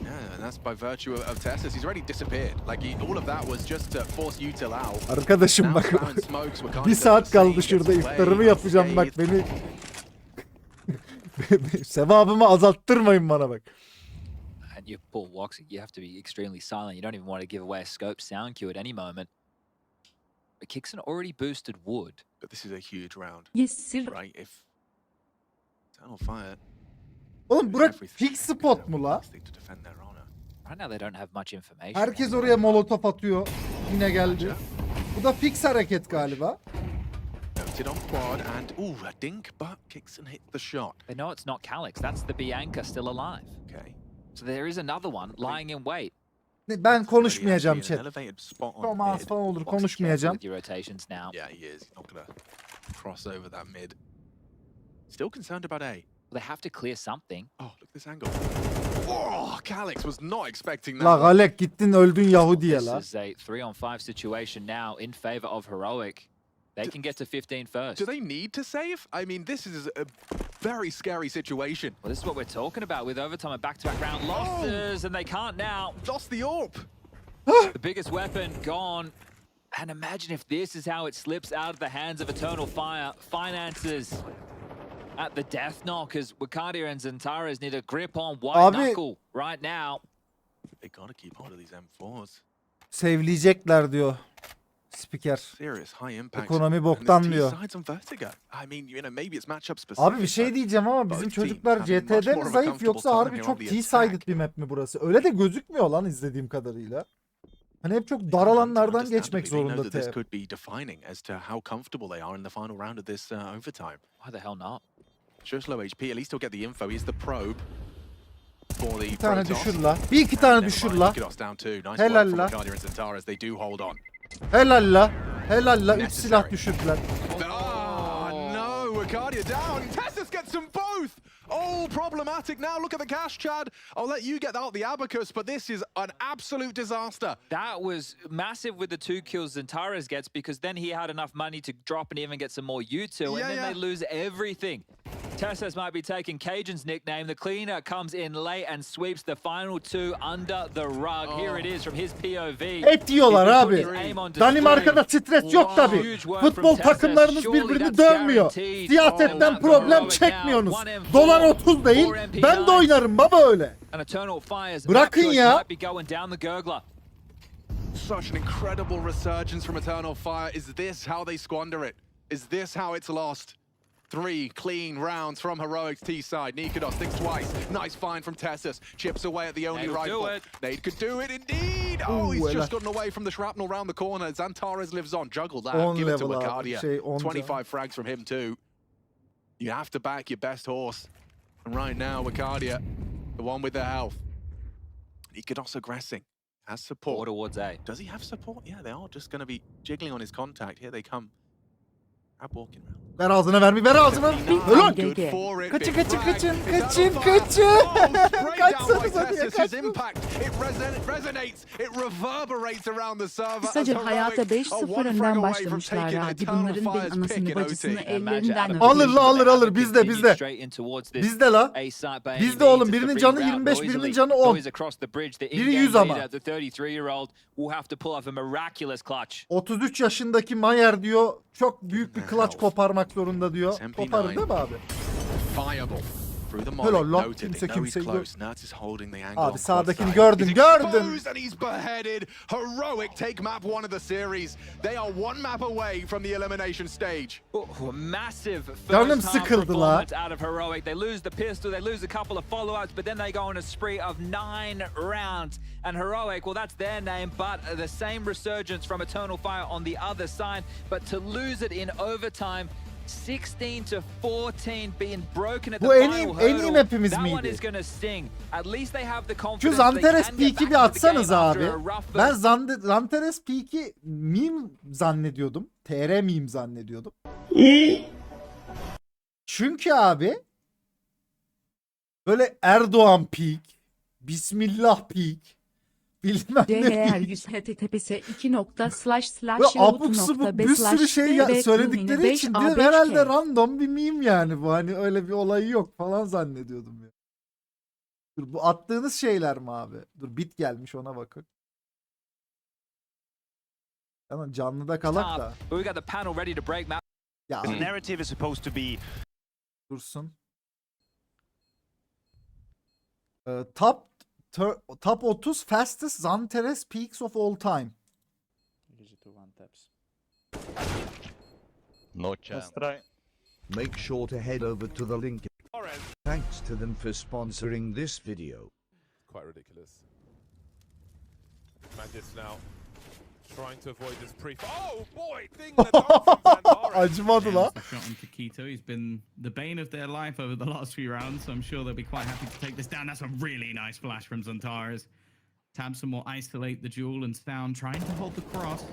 Yeah, and that's by virtue of Tessus. He's already disappeared. Like, all of that was just to force util out. Arkadaşım Now bak. Spawn smokes, Wakanda Bir does saat the same, kaldı gets şurada away, iftarımı yapacağım bak unscathed. beni. Sevabımı azalttırmayın bana bak. And you pull Woxic, you have to be extremely silent. You don't even want to give away a scope sound cue at any moment. But Kixon already boosted Wood. But this is a huge round, Yes sir. right? If Eternal Fire Oğlum do bırak everything fix they spot can mu la? to defend their honor. Right now they don't have much information. Herkes oraya molotof atıyor. Yine geldi. Bu da fix hareket galiba. Noted on quad and a dink, but Kixon hit the shot. They know it's not Calyx. That's the Bianca still alive. Okay. So there is another one lying in wait. Ben konuşmayacağım Already actually chat. in an elevated spot on Thomas mid. falan olur Woxic's careful konuşmayacağım. with your rotations now. Yeah, he is. He's not gonna cross over that mid. Still concerned about A. They have to clear something. Oh, look at this angle. Oh, Calyx was not expecting that. La Galek gittin öldün Yahudi'ye This la. is a 3-on-5 situation now in favor of Heroic. They can get to 15 first. Do they need to save? I mean, this is a very scary situation. Well, this is what we're talking about with overtime and back-to-back round losses, and they can't now. Lost the AWP. The biggest weapon gone. And imagine if this is how it slips out of the hands of Eternal Fire. Finances at the death knock as Wicardia and Zentaras need a grip on White Abi- Knuckle right now. They gotta keep hold of these M4s. Sevleyecekler diyor spiker. Serious high impact. Ekonomi boktan And diyor. these sides on vertigo. I mean, you know, maybe it's matchup specific. Abi bir şey diyeceğim ama bizim çocuklar CT'de mi zayıf yoksa harbi çok T-sided bir map mi burası? Öyle de gözükmüyor lan izlediğim kadarıyla. Hani hep çok dar alanlardan geçmek zorunda This TF. could be defining as to how comfortable they are in the final round of this overtime. Why the hell not? Just low HP, at least he'll get the info. He's the probe for the Bir tane Protoss. düşür la. Bir iki tane düşür la. Nice Helal work from la. Arcadia and Centaur as they do hold on. Helal la. Helal la. 3 silah düşürdüler. Ah, no, Arcadia down. Tessus gets them both. Oh, problematic now. Look at the cash, Chad. I'll let you get out the abacus, but this is an absolute disaster. That was massive with the 2 kills Zantares gets, because then he had enough money to drop and even get some more U2, and then they lose everything. Tessus might be taking Cajun's nickname. The cleaner comes in late and sweeps the final 2 under the rug. Here it is from his POV. Et diyorlar abi. Danimarka'da stres yok tabi. Futbol takımlarınız birbirini dövmüyor. Siyasetten problem çekmiyorsunuz. Dolar 30 değil. Ben de oynarım baba öyle. Bırakın ya. Such an incredible resurgence from Eternal Fire. Is this how they squander it? Is this how it's lost? 3 clean rounds from Heroic's T-side. Nikodos thinks twice. Nice find from Tessus. Chips away at the only rifle. Nade could do it indeed. Oh, he's just gotten away from the shrapnel round the corner. Zantares lives on. Juggle that. Give it to Arcadia. 25 frags from him too. You have to back your best horse. And right now, Arcadia, the one with the health. Nikodos aggressing. Has support. Towards A. Does he have support? Yeah, they are just going to be jiggling on his contact. Here they come. I'm walking around. Ver ağzına vermi, ver ağzına. Ulan. Kaçın. Kaçsanıza diye kaçın. Kısaca hayata 5-0 önden başlamışlar abi. Bunların bir anasını bacısını ellerinden Alır. Bizde. Bizde la. Bizde oğlum. Birinin canı 25, birinin canı 10. Biri 100 ama. 33 yaşındaki Mayer diyor. Çok büyük bir clutch koparmak zorunda diyor. Koparır değil mi abi? Helal lan. Kimse kimseyi gör. Abi sağdakini gördün. Heroic take map 1 of the series. They are 1 map away from the elimination stage. Massive Canım first half sıkıldı la. performance out of Heroic. They lose the pistol, they lose a couple of follow-ups, but then they go on a spree of 9 rounds. And Heroic, well, that's their name, but the same resurgence from Eternal Fire on the other side. But to lose it in overtime, 16-14 being broken at the final hurdle. Map'imiz That one miydi? is gonna sting. At least they have the Şu confidence. Zantares Peak'i bir atsanız abi. Ben Ben Zantares Peak'i meme zannediyordum. TR meme zannediyordum. Çünkü abi böyle Erdoğan Peak, Bismillah Peak, bilmem ne DHR Peak. 100 https 2. Böyle abuk subuk bir sürü şey söyledikleri için herhalde random bir meme yani bu. Hani öyle bir olayı yok falan zannediyordum ya. Dur bu attığınız şeyler mi abi? Dur bit gelmiş ona bakın. Tamam canlıda kalak da. We got the panel ready to break map. Ya The narrative is supposed to be dursun. Top 30 fastest Zantares peaks of all time. No chance. let's try. Make sure to head over to the link. Thanks to them for sponsoring this video. Quite ridiculous. Magis now trying to avoid this pre. Oh boy, thing that Acımadı la. Shot on Taquito. He's been the bane of their life over the last few rounds, so I'm sure they'll be quite happy to take this down. That's a really nice flash from Zantares. Tabsum will isolate the duel, and Sound trying to hold the cross.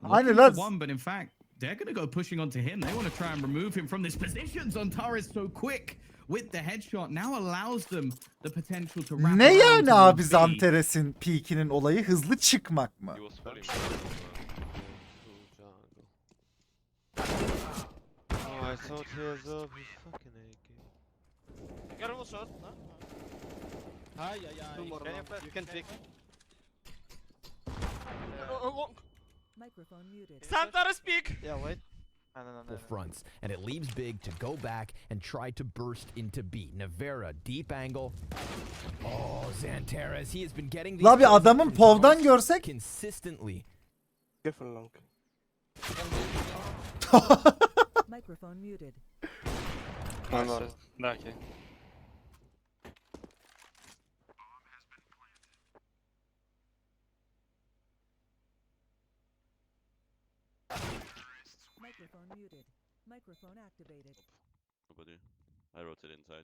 Aynen Looking lan. for one, but in fact, they're going to go pushing onto him. They want to try and remove him from this position. Zantares so quick with the headshot now allows them the potential to wrap Ne around yani towards abi B. Zantares'in peak'inin olayı hızlı çıkmak mı? Oh, I saw tears up, you fucking AK. Got one shot, no? You can take. Zantares peek! Yeah, wait. fronts, and it leaves Big to go back and try to burst into B. Navera, deep angle. Oh, Zantares, he has been getting these La bir adamın povdan görsek. consistently. Microphone muted. Microphone muted. Microphone activated.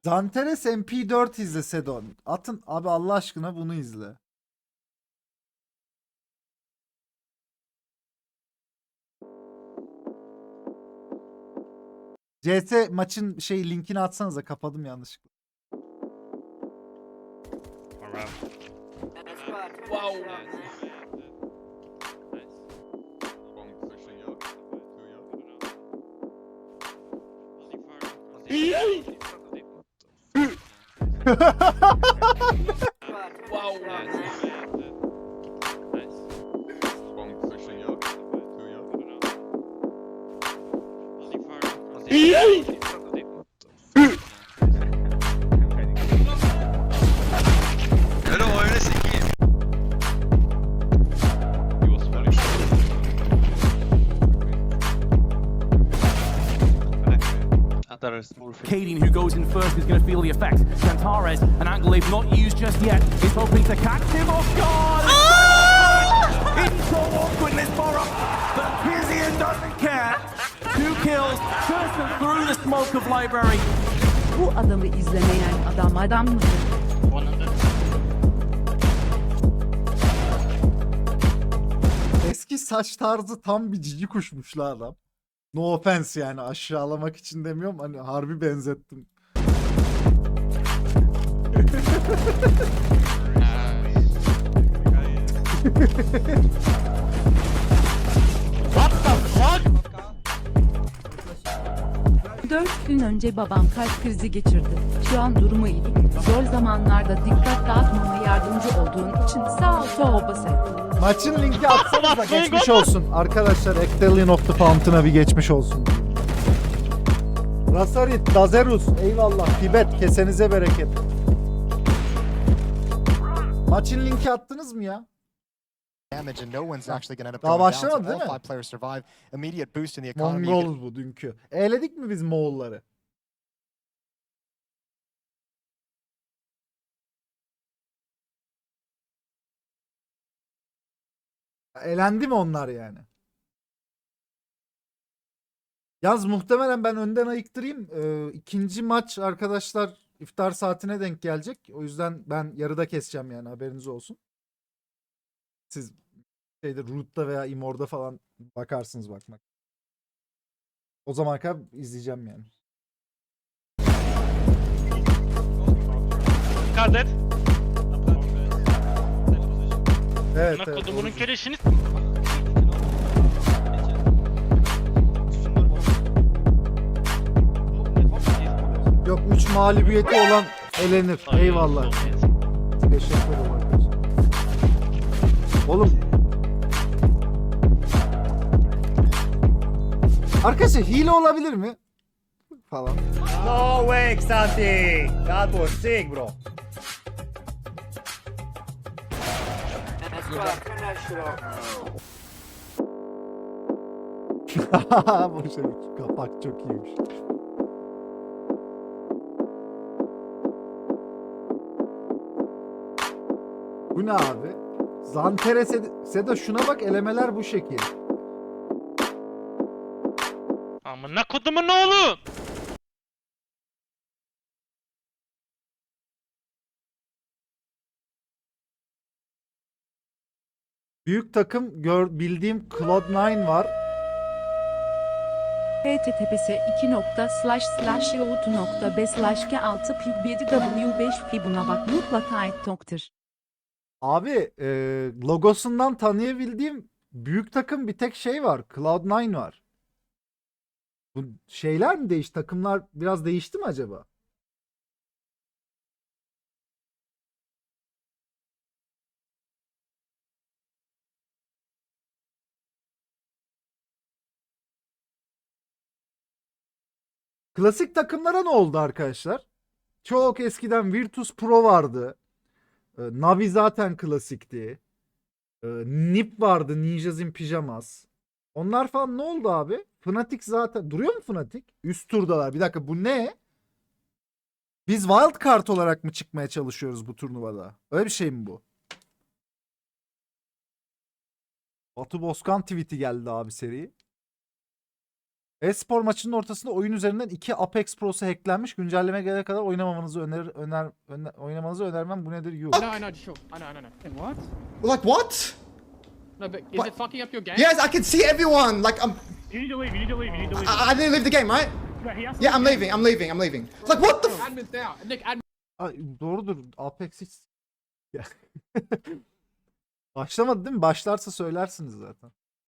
Zantares MP4 izle Sedon. Atın abi Allah aşkına bunu izle. CS maçın linkini atsanıza, kapadım yanlışlıkla. Kading, who goes in first, is going to feel the effects. Zantares, an angle they've not used just yet, is hoping to catch him off guard. It's so awkwardness for him, but Pizian doesn't care. 2 kills, first and through the smoke of library. Bu adamı izlemeyen adam mıdır? Eski saç tarzı tam bir cici kuşmuş la adam. No offense yani, aşağılamak için demiyorum, hani harbi benzettim. What the fuck? 4 gün önce babam kalp krizi geçirdi. Şu an durumu iyi. Zor zamanlarda dikkat dağıtmama yardımcı olduğun için sağ ol Toğbası. Maçın linki atsanıza, geçmiş olsun. Arkadaşlar Ectelion of the Fountain'a bir geçmiş olsun. Rasarit, Dazerus, eyvallah. Tibet, kesenize bereket. Maçın linki attınız mı ya? Daha başlamadı değil mi? Mongoluz bu dünkü. Eğledik mi biz Moğolları? Elendi mi onlar yani? Yalnız muhtemelen ben önden ayıktırayım. İkinci maç arkadaşlar iftar saatine denk gelecek. O yüzden ben yarıda keseceğim yani, haberiniz olsun. Siz Root'ta veya Imor'da falan bakarsınız bakmak. O zaman kadar izleyeceğim yani. Dikkat et. Evet, evet. Kodumunun keleşini. Yok, 3 mağlubiyeti olan elenir. Eyvallah. Teşekkür ederim arkadaşlar. Oğlum. Arkadaşlar hile olabilir mi? Falan. No way, Xanti. That was sick, bro. Boşa bir kapak çok iyiymiş. Bu ne abi? Zantere Seda, şuna bak, elemeler bu şekil. Amına kodumun oğlu. Büyük takım bildiğim Cloud9 var. https://youtube.b/k6p7w5p buna bak mutlaka et Toqtir. Abi logosundan tanıyabildiğim büyük takım bir tek var. Cloud9 var. Bu şeyler mi değişti? Takımlar biraz değişti mi acaba? Klasik takımlara ne oldu arkadaşlar? Çok eskiden Virtus Pro vardı. Navi zaten klasikti. Nip vardı, Ninjas in Pyjamas. Onlar falan ne oldu abi? Fnatic zaten... Duruyor mu Fnatic? Üst turdalar. Bir dakika bu ne? Biz wild card olarak mı çıkmaya çalışıyoruz bu turnuvada? Öyle bir şey mi bu? Batu Bozkan tweet'i geldi abi seri. E-spor maçının ortasında oyun üzerinden 2 Apex Pro'su hacklenmiş. Güncelleme gelene kadar oynamamanızı oynamanızı önermem. Bu nedir? Yuh. I know, sure. I know. What? Like what? No, but is it fucking up your game? Yes, I can see everyone. Like I'm. You need to leave. You need to leave. You need to leave. I didn't leave the game, right? Yeah, I'm leaving. I'm leaving. I'm leaving. Like what the? Admin's down. Nick, admin. Ay, doğrudur. Apex hiç... Ya. Başlamadı değil mi? Başlarsa söylersiniz zaten.